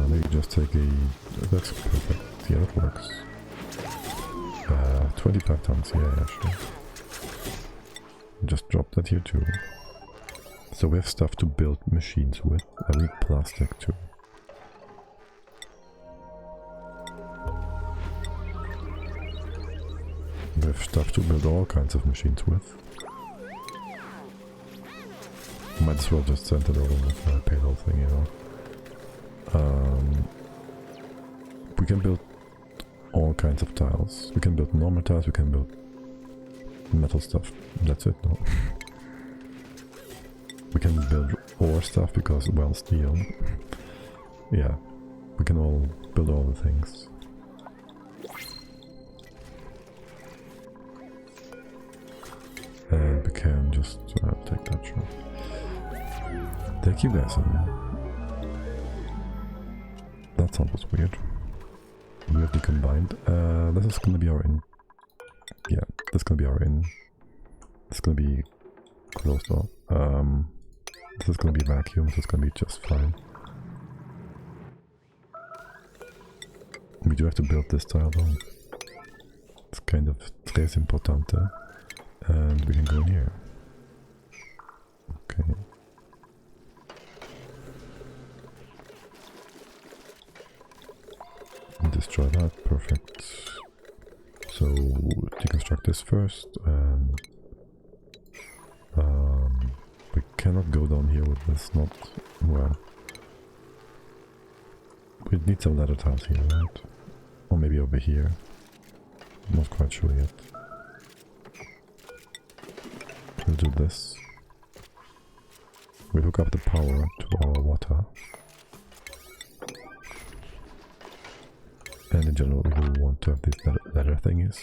Maybe just take a... That's perfect. Yeah, that works. 25 tons, yeah, sure. Just drop that here too. So we have stuff to build machines with. I need plastic too. We have stuff to build all kinds of machines with. Might as well just send it over with a payload thing, you know. We can build all kinds of tiles. We can build normal tiles, we can build metal stuff. That's it, no? We can build ore stuff because, well, steel. Yeah, we can all build all the things. And we can just take that shot. Thank you guys. That sound was weird. Weirdly combined. This is gonna be our in. Yeah, this is gonna be our in. It's gonna be closed off. This is gonna be vacuum, so it's gonna be just fine. We do have to build this tile though. It's kind of tres importante. And we can go in here. Okay. Destroy that, perfect. So deconstruct this first, and we cannot go down here with this, not well. We need some ladder tiles here, right? Or maybe over here. Not quite sure yet. We'll do this. We'll hook up the power to our water. And in general, we will want to have these ladder thingies.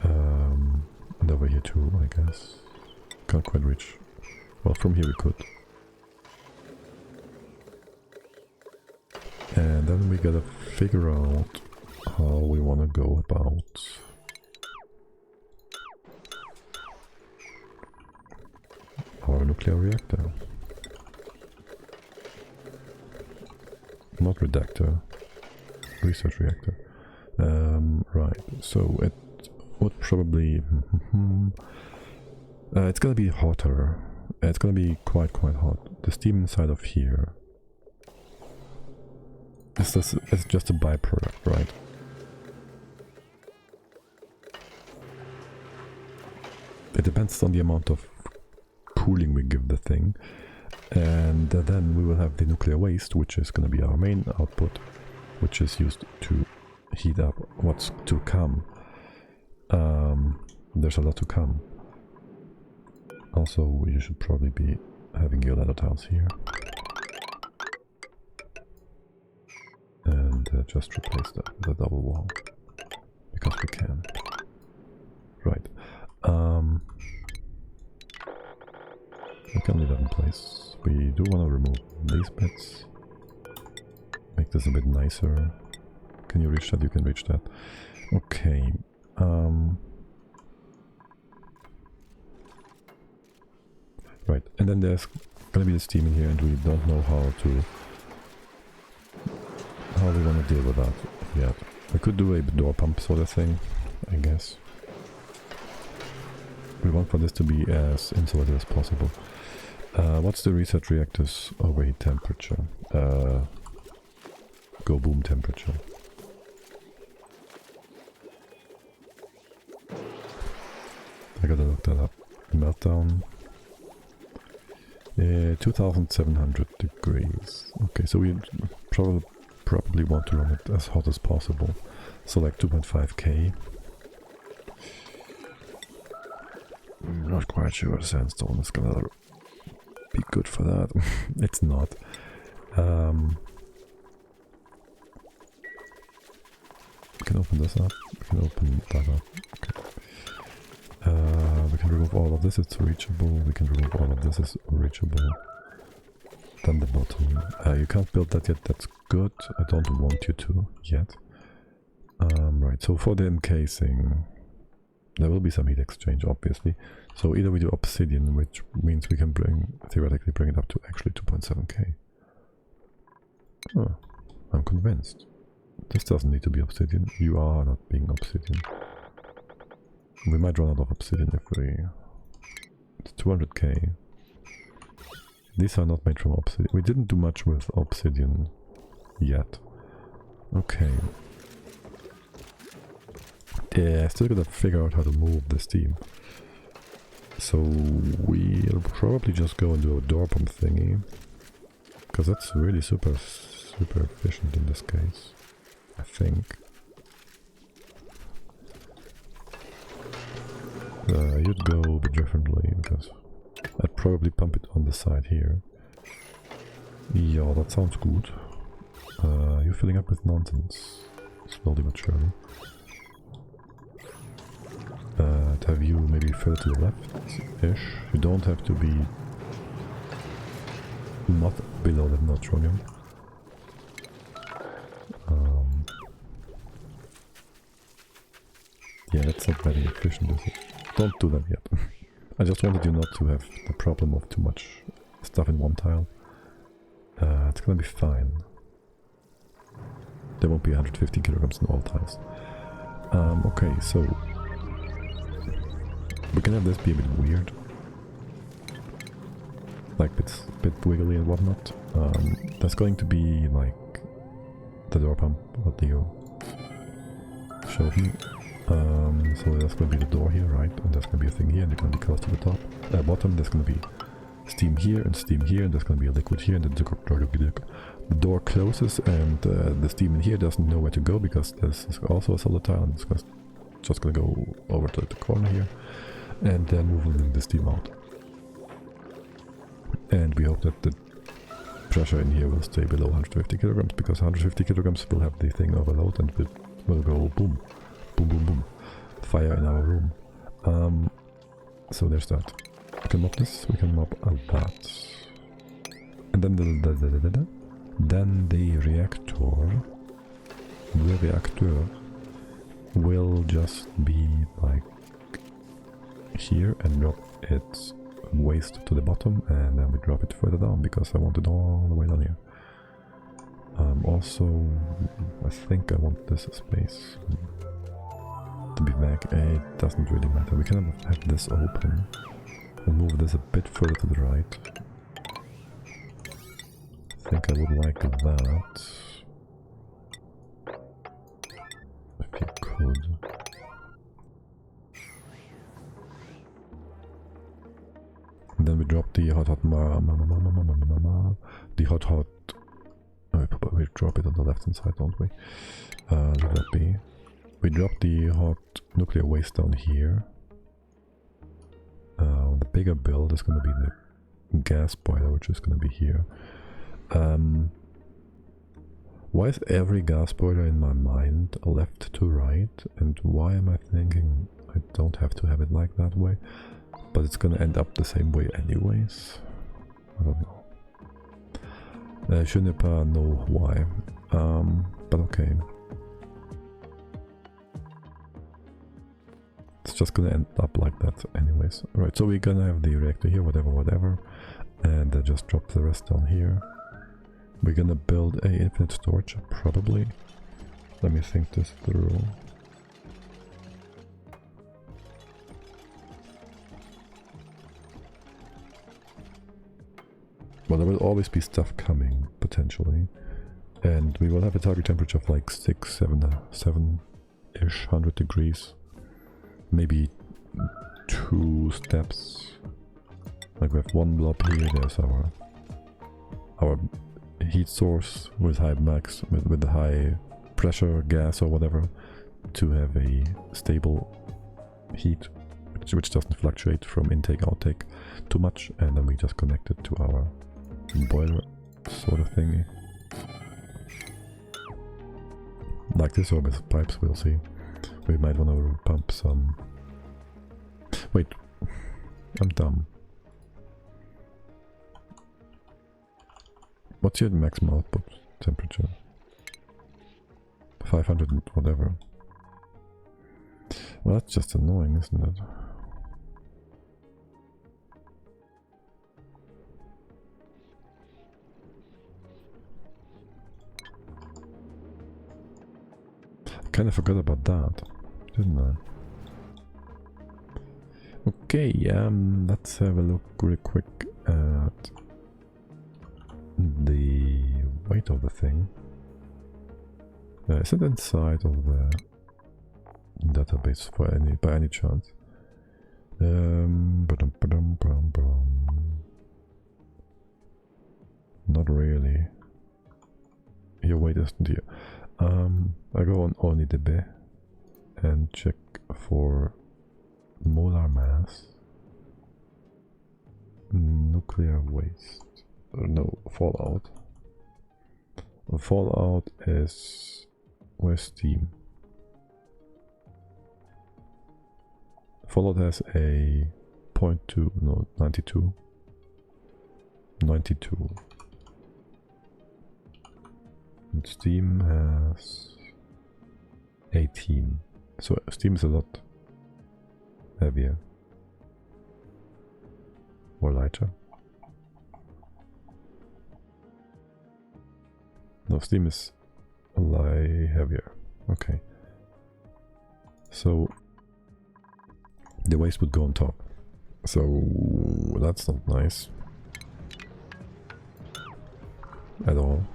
And over here too, I guess. Can't quite reach. Well, from here we could. And then we gotta figure out how we want to go about our nuclear reactor. Not redactor. Research reactor. Right, so it would probably... it's gonna be hotter. It's gonna be quite hot. The steam inside of here... This is just a byproduct, right? It depends on the amount of cooling we give the thing. And then we will have the nuclear waste, which is gonna be our main output, which is used to heat up what's to come. There's a lot to come. Also, you should probably be having your ladder tiles here. And just replace that with a double wall. Because we can. Right. We can leave that in place. We do want to remove these bits. Make this a bit nicer. Can you reach that? You can reach that. Okay. Right, and then there's gonna be the steam in here, and we don't know how we want to deal with that yet. We could do a door pump sort of thing, I guess. We want for this to be as insulated as possible. What's the research reactor's overheat temperature? Go boom temperature. I gotta look that up. Meltdown. 2700 degrees. Okay, so we probably want to run it as hot as possible. So like 2.5k. I'm not quite sure sandstone is gonna be good for that. It's not. We can open this up. We can open that up. Okay. We can remove all of this, it's reachable. We can remove all of this, it's reachable. Then the bottom. You can't build that yet, that's good. I don't want you to yet. Right, so for the encasing, there will be some heat exchange, obviously. So either we do obsidian, which means we can theoretically bring it up to actually 2.7k. Oh, I'm convinced. This doesn't need to be obsidian. You are not being obsidian. We might run out of obsidian if we... It's 200k. These are not made from obsidian. We didn't do much with obsidian yet. Okay. Yeah, still gotta figure out how to move the steam. So we'll probably just go and do a door pump thingy. Because that's really super efficient in this case. I think. You'd go a bit differently, because I'd probably pump it on the side here. Yeah, that sounds good. You're filling up with nonsense, slowly but surely. To have you maybe further to the left-ish. You don't have to be not below that neutronium. Yeah, that's not very efficient, is it? Don't do that yet. I just wanted you not to have the problem of too much stuff in one tile. It's gonna be fine. There won't be 150 kilograms in all tiles. Okay, so we can have this be a bit weird. Like it's a bit wiggly and whatnot. That's going to be like the door pump that you showed me. So that's going to be the door here, right? And there's going to be a thing here, and they're going to be close to the top. Bottom, there's going to be steam here, and there's going to be a liquid here, and the door closes, and the steam in here doesn't know where to go, because there's also a solid tile, and it's just going to go over to the corner here, and then moving the steam out. And we hope that the pressure in here will stay below 150 kilograms, because 150 kilograms will have the thing overload, and it will go boom. Boom, boom, boom. Fire in our room. So there's that. We can mop this, we can mop that. And then the reactor will just be like here and drop its waste to the bottom, and then we drop it further down, because I want it all the way down here. Also, I think I want this space to be back. It doesn't really matter. We can have this open and move this a bit further to the right. I think I would like that. If you could. And then we drop the hot we drop it on the left hand side, don't we? Leave that be. We drop the hot nuclear waste down here. The bigger build is going to be the gas boiler, which is going to be here. Why is every gas boiler in my mind left to right? And why am I thinking I don't have to have it like that way? But it's going to end up the same way anyways. I don't know. Je ne pas know why. But okay. It's just gonna end up like that anyways. Right, so we're gonna have the reactor here, whatever, and just drop the rest down here. We're gonna build a infinite storage, probably. Let me think this through. Well, there will always be stuff coming, potentially. And we will have a target temperature of like 7-ish, 100 degrees. Maybe 2 steps. Like we have one blob here, there's our heat source with high max, with the high pressure gas or whatever, to have a stable heat, which doesn't fluctuate from intake outtake too much, and then we just connect it to our boiler sort of thingy. Like this, or with pipes, we'll see. We might want to pump some... Wait, I'm dumb. What's your maximum output temperature? 500 and whatever. Well, that's just annoying, isn't it? I kind of forgot about that, didn't I? Okay, let's have a look really quick at the weight of the thing. Is it inside of the database by any chance? Not really. Your weight isn't here. I go on OnlyDB and check for molar mass, nuclear waste, no, fallout. Fallout is where's steam? Fallout has a 0.2, no, 92. 92. And steam has 18. So steam is a lot heavier. Or lighter. No, steam is a lot heavier. Okay. So the waste would go on top. So that's not nice. At all.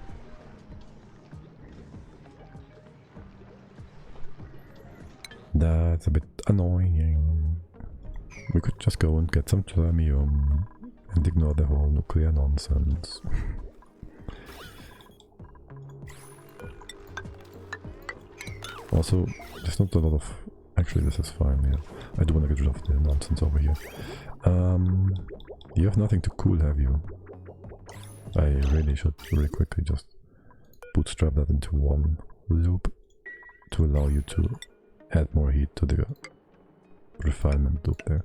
That's a bit annoying. We could just go and get some thermium and ignore the whole nuclear nonsense. Also, there's not a lot of... Actually, this is fine, yeah. I do want to get rid of the nonsense over here. You have nothing to cool, have you? I really should really quickly just bootstrap that into one loop to allow you to add more heat to the refinement loop there.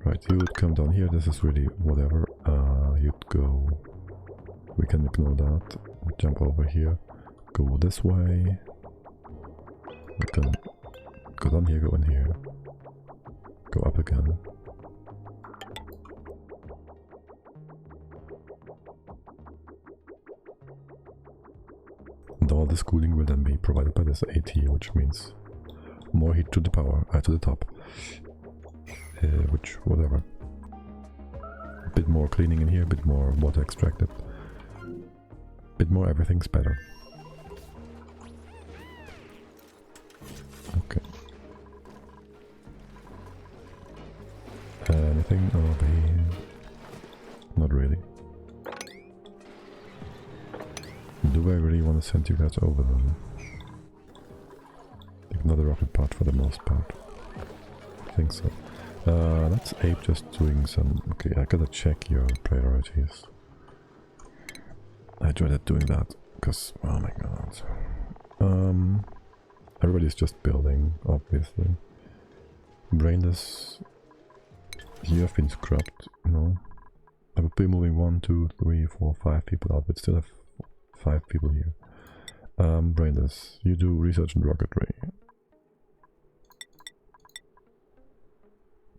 Right, you would come down here, this is really whatever. You'd go... We can ignore that. Jump over here. Go this way. We can go down here, go in here. Go up again. And all this cooling will then be provided by this AT, which means more heat to the power, to the top. Which, whatever. A bit more cleaning in here, a bit more water extracted. A bit more everything's better. Okay. Anything over here? Not really. Do I really want to send you guys over them? Ignore the rocket part for the most part. I think so. Let's Ape just doing some... Okay, I gotta check your priorities. I dreaded doing that, because... Oh my god. Everybody's just building, obviously. Brainless... You have been scrubbed, no? I would be moving 1, 2, 3, 4, 5 people out, but still have 5 people here. Brainless, you do research in rocketry.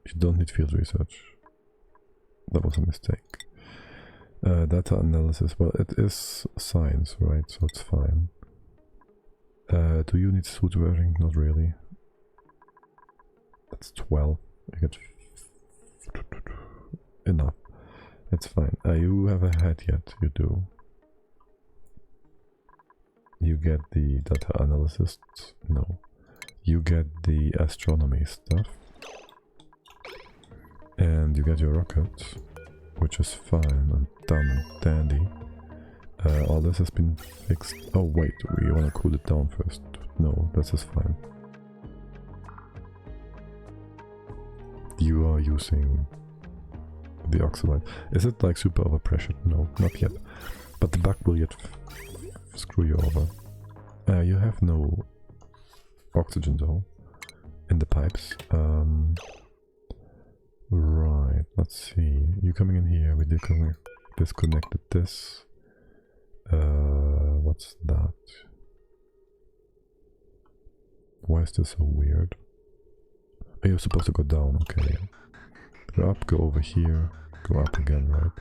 You don't need field research. That was a mistake. Data analysis, well, it is science, right? So it's fine. Do you need suit wearing? Not really. That's 12. You get enough. It's fine. You have a head yet? You do. You get the data analysis? No. You get the astronomy stuff. And you get your rocket, which is fine and done and dandy. All this has been fixed. Oh wait, we want to cool it down first. No, this is fine. You are using the oxalide. Is it like super overpressured? No, not yet. But the bug will yet screw you over. You have no oxygen though in the pipes. Right, let's see. You coming in here? We disconnected this. What's that? Why is this so weird? Oh, you're supposed to go down, okay. Go up, go over here, go up again, right?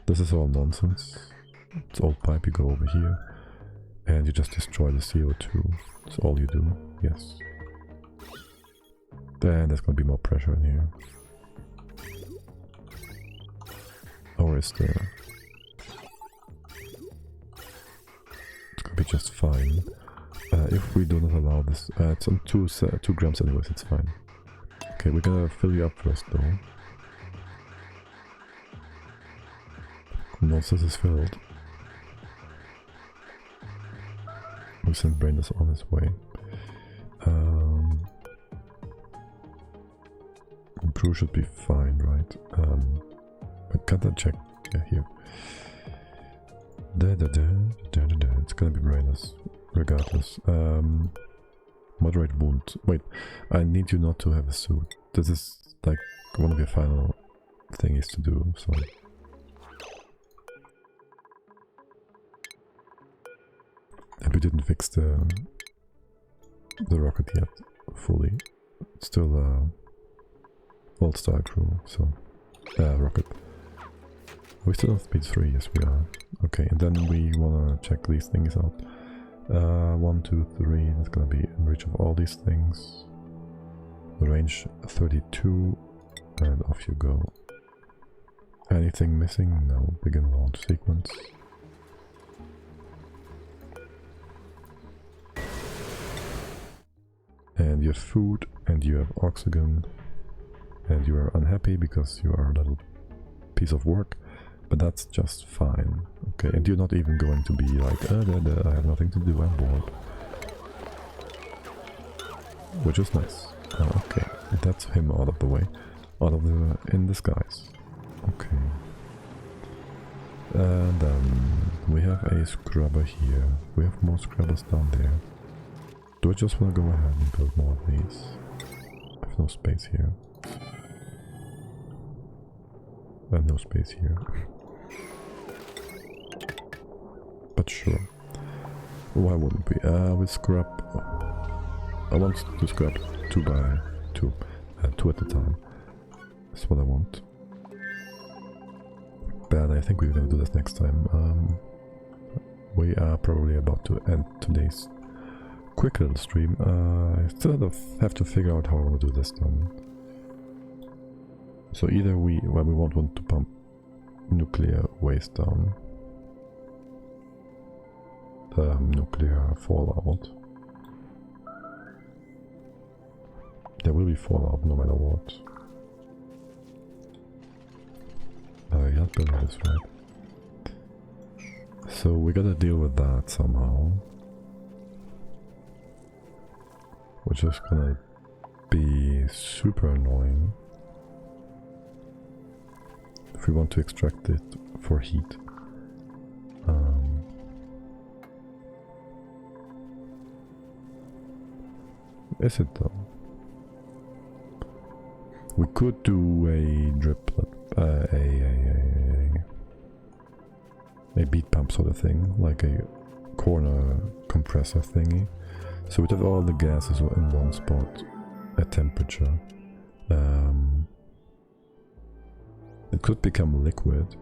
This is all nonsense. It's old pipe, you go over here, and you just destroy the CO2. That's all you do, yes. Then there's gonna be more pressure in here. Or is there? It's gonna be just fine. If we do not allow this, it's on 2 grams anyways, it's fine. Okay, we're gonna fill you up first though. Nonsense is filled. We'll send Brainless on his way. Improve should be fine, right? But can't I check? Yeah, here. It's gonna be brainless, regardless. Moderate wound. Wait, I need you not to have a suit. This is like one of your final things to do, so... And we didn't fix the rocket yet, fully. It's still old style crew, so... rocket. Are we still on speed 3? Yes, we are. Okay, and then we wanna check these things out. 1, 2, 3, that's gonna be in reach of all these things. Range 32, and off you go. Anything missing? No. Begin launch sequence. And you have food, and you have oxygen, and you are unhappy because you are a little piece of work. But that's just fine, okay? And you're not even going to be like, I have nothing to do, I'm bored. Which is nice. Okay, that's him out of the way. Out of the... in disguise. Okay. And then we have a scrubber here. We have more scrubbers down there. Do I just want to go ahead and build more of these? I have no space here. No space here. But sure. Why wouldn't we? We scrub... I want to scrub 2 by 2. 2 at a time. That's what I want. But I think we're gonna do this next time. We are probably about to end today's quick little stream. I still have to figure out how I want to do this then. So either we won't want to pump nuclear waste down. Nuclear fallout. There will be fallout no matter what. You're not building this, right? So we gotta deal with that somehow. Which is gonna be super annoying. If we want to extract it for heat. Is it though? We could do a driplet, a beat pump sort of thing, like a corner compressor thingy. So we'd have all the gases in one spot at temperature. It could become liquid,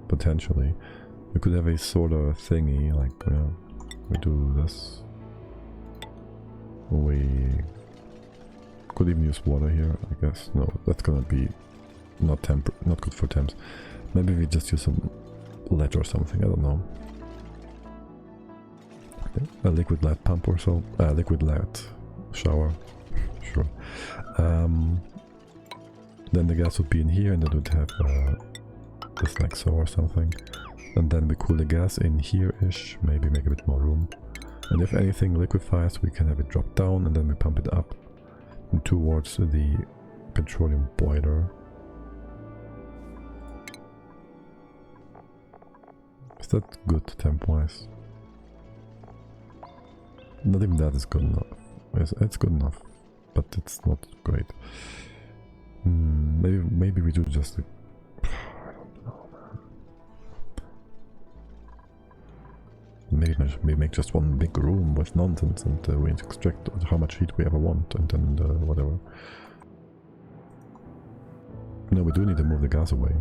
potentially. We could have a sort of thingy, like, we do this. We could even use water here, I guess. No, that's gonna be not good for temps. Maybe we just use some lead or something, I don't know. Okay. A liquid lead pump or so. Liquid lead shower. Sure. Then the gas would be in here and it would have this like so or something. And then we cool the gas in here-ish, maybe make a bit more room. And if anything liquefies, we can have it drop down and then we pump it up towards the petroleum boiler. Is that good temp-wise? Not even that is good enough. It's good enough, but it's not great. Maybe we do just a... I don't know, man. Maybe we make just one big room with nonsense and we extract how much heat we ever want and then whatever. No, we do need to move the gas away.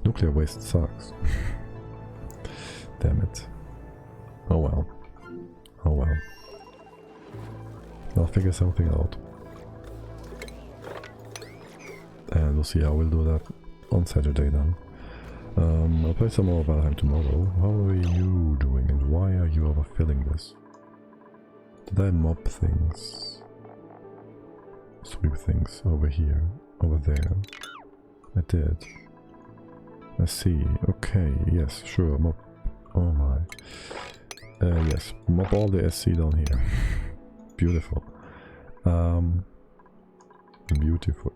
Nuclear waste sucks. Damn it. Oh well. Oh well. I'll figure something out. And we'll see how we'll do that on Saturday then. I'll play some more Valheim tomorrow. How are you doing and why are you overfilling this? Did I mob things? Sweep things over here, over there? I did. I see. Okay, yes, sure, mob. Oh my. Yes, mob all the SC down here. Beautiful. Beautiful.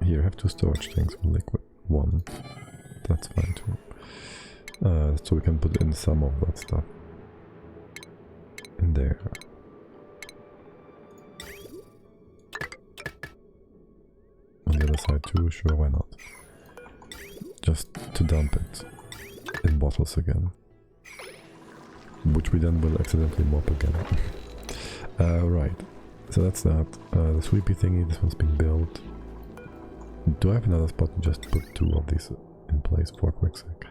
Here, have 2 storage tanks for liquid. 1. That's fine too. So we can put in some of that stuff. In there. On the other side too, sure, why not? Just to dump it in bottles again. Which we then will accidentally mop again. Right, so that's that. The sweepy thingy, this one's been built. Do I have another spot to just put 2 of these in place for a quick sec?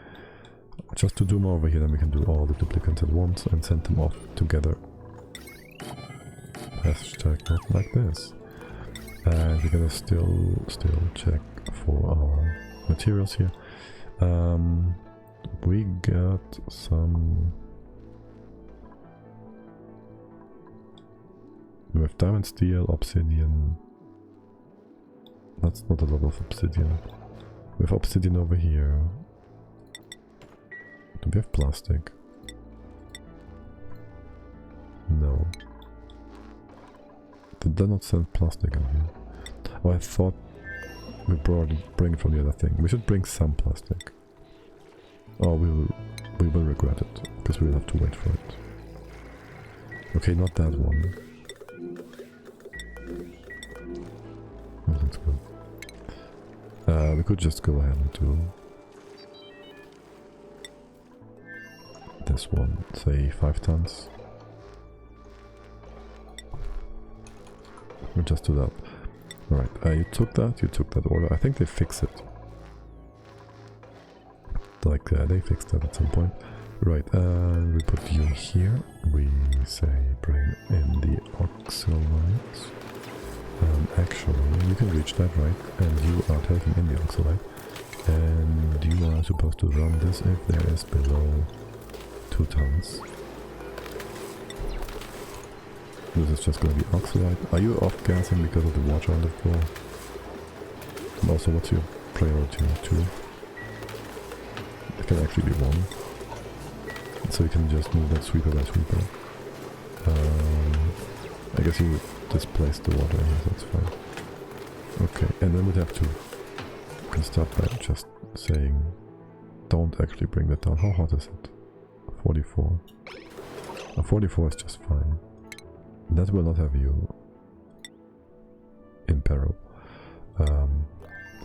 Just to do more over here, then we can do all the duplicates at once and send them off together. Hashtag not like this. And we're gonna still check for our materials here. We got some... We have diamond, steel, obsidian. That's not a lot of obsidian. We have obsidian over here. Do we have plastic? No. Did they not send plastic in here? Oh, I thought we bring it from the other thing. We should bring some plastic. Oh, we will regret it, because we will have to wait for it. Okay, not that one. Oh, that's good. We could just go ahead and do this one, say 5 tons. We'll just do that. Alright, you took that order. I think they fix it. Like, they fixed that at some point. Right, we put you here. We say bring in the oxalite. Actually, you can reach that, right? And you are taking in the oxalite. And you are supposed to run this if there is below 2 tons. This is just going to be oxalite. Are you off gassing because of the water on the floor? And also, what's your priority? 2? It can actually be 1. So you can just move that sweeper by sweeper. I guess you would displace the water here, that's fine. Okay, and then we'd have to... We can start by just saying... Don't actually bring that down. How hot is it? 44. 44 is just fine. That will not have you in peril.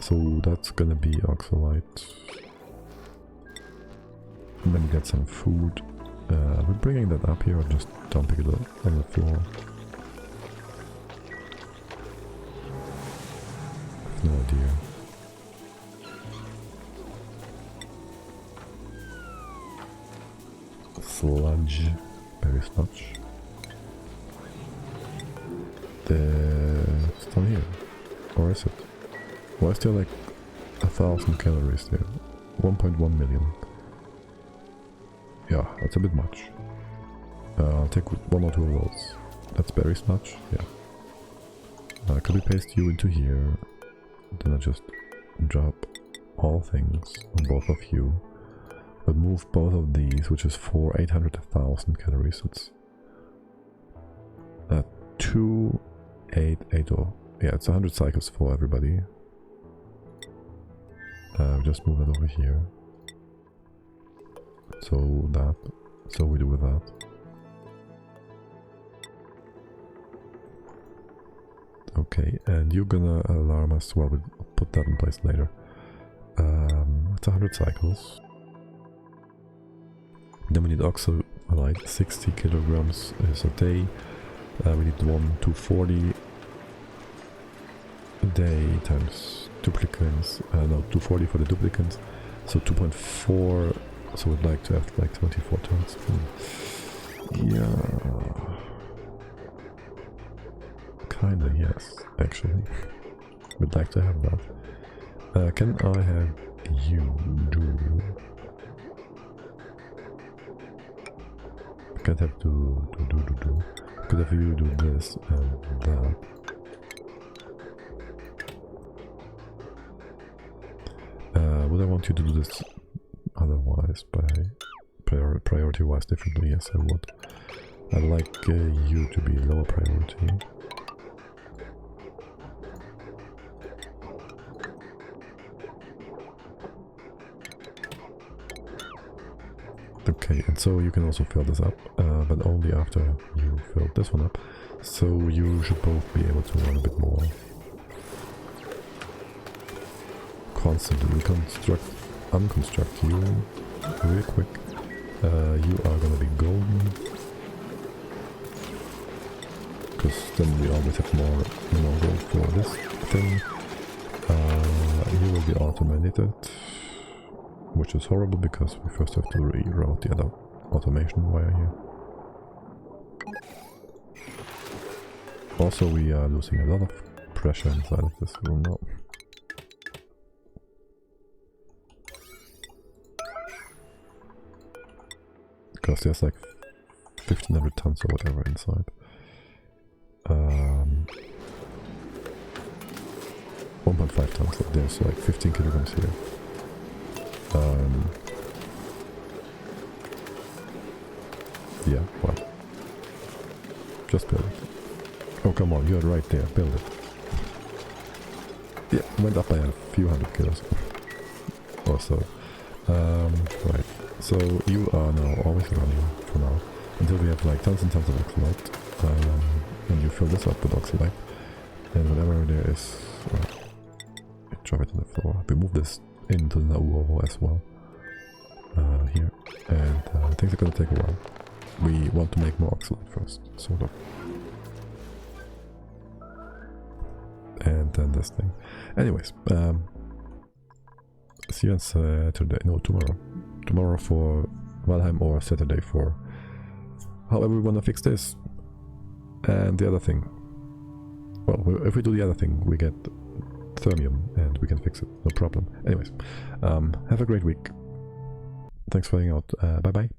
So that's gonna be oxalite. And then get some food. We're bringing that up here or just dumping it on the floor. No idea. Sludge. Berry sludge. It's down here. Or is it? Why is there like 1,000 calories there? 1.1 million. Yeah, that's a bit much. I'll take 1 or 2 of those. That's berry sludge? Yeah. Could we paste you into here? Then I just drop all things on both of you. But move both of these, which is 800 to 1,000 calories. It's 2880. Yeah, it's 100 cycles for everybody. Just move that over here. So we do with that. Okay, and you're gonna alarm us. Well, we'll put that in place later. It's 100 cycles. Then we need oxalite, 60 kilograms is a day. We need 240 a day times duplicants. No, 240 for the duplicants. So 2.4. So we'd like to have like 24 tons. Yeah. Kinda, yes, actually. We'd like to have that. Can I have you do... I can't have do. Could have you do this and that. Would I want you to do this otherwise by priority-wise differently, yes I would. I'd like you to be lower priority. Okay, and so you can also fill this up, but only after you fill this one up. So you should both be able to run a bit more constantly. Unconstruct you real quick. You are gonna be golden, because then we always have more gold for this thing. You will be automated, which is horrible because we first have to reroute the other automation wire here. Also, we are losing a lot of pressure inside of this room now. Because there's like 1500 tons or whatever inside. 1.5 tons, so there's like 15 kilograms here. Yeah, what? Just build it. Oh, come on, you're right there, build it. Yeah, went up by a few hundred kilos. Or so. Right. So you are now always running for now. Until we have like tons and tons of oxalite. And you fill this up with oxalite. And whenever there is... drop it on the floor. We move this into the MaDiAA as well. Here. And things are gonna take a while. We want to make more oxalite first, sort of. And then this thing. Anyways, see you on Saturday. No, tomorrow. Tomorrow for Valheim, or Saturday for however we want to fix this. And the other thing. Well, if we do the other thing, we get thermium and we can fix it. No problem. Anyways, have a great week. Thanks for hanging out. Bye bye.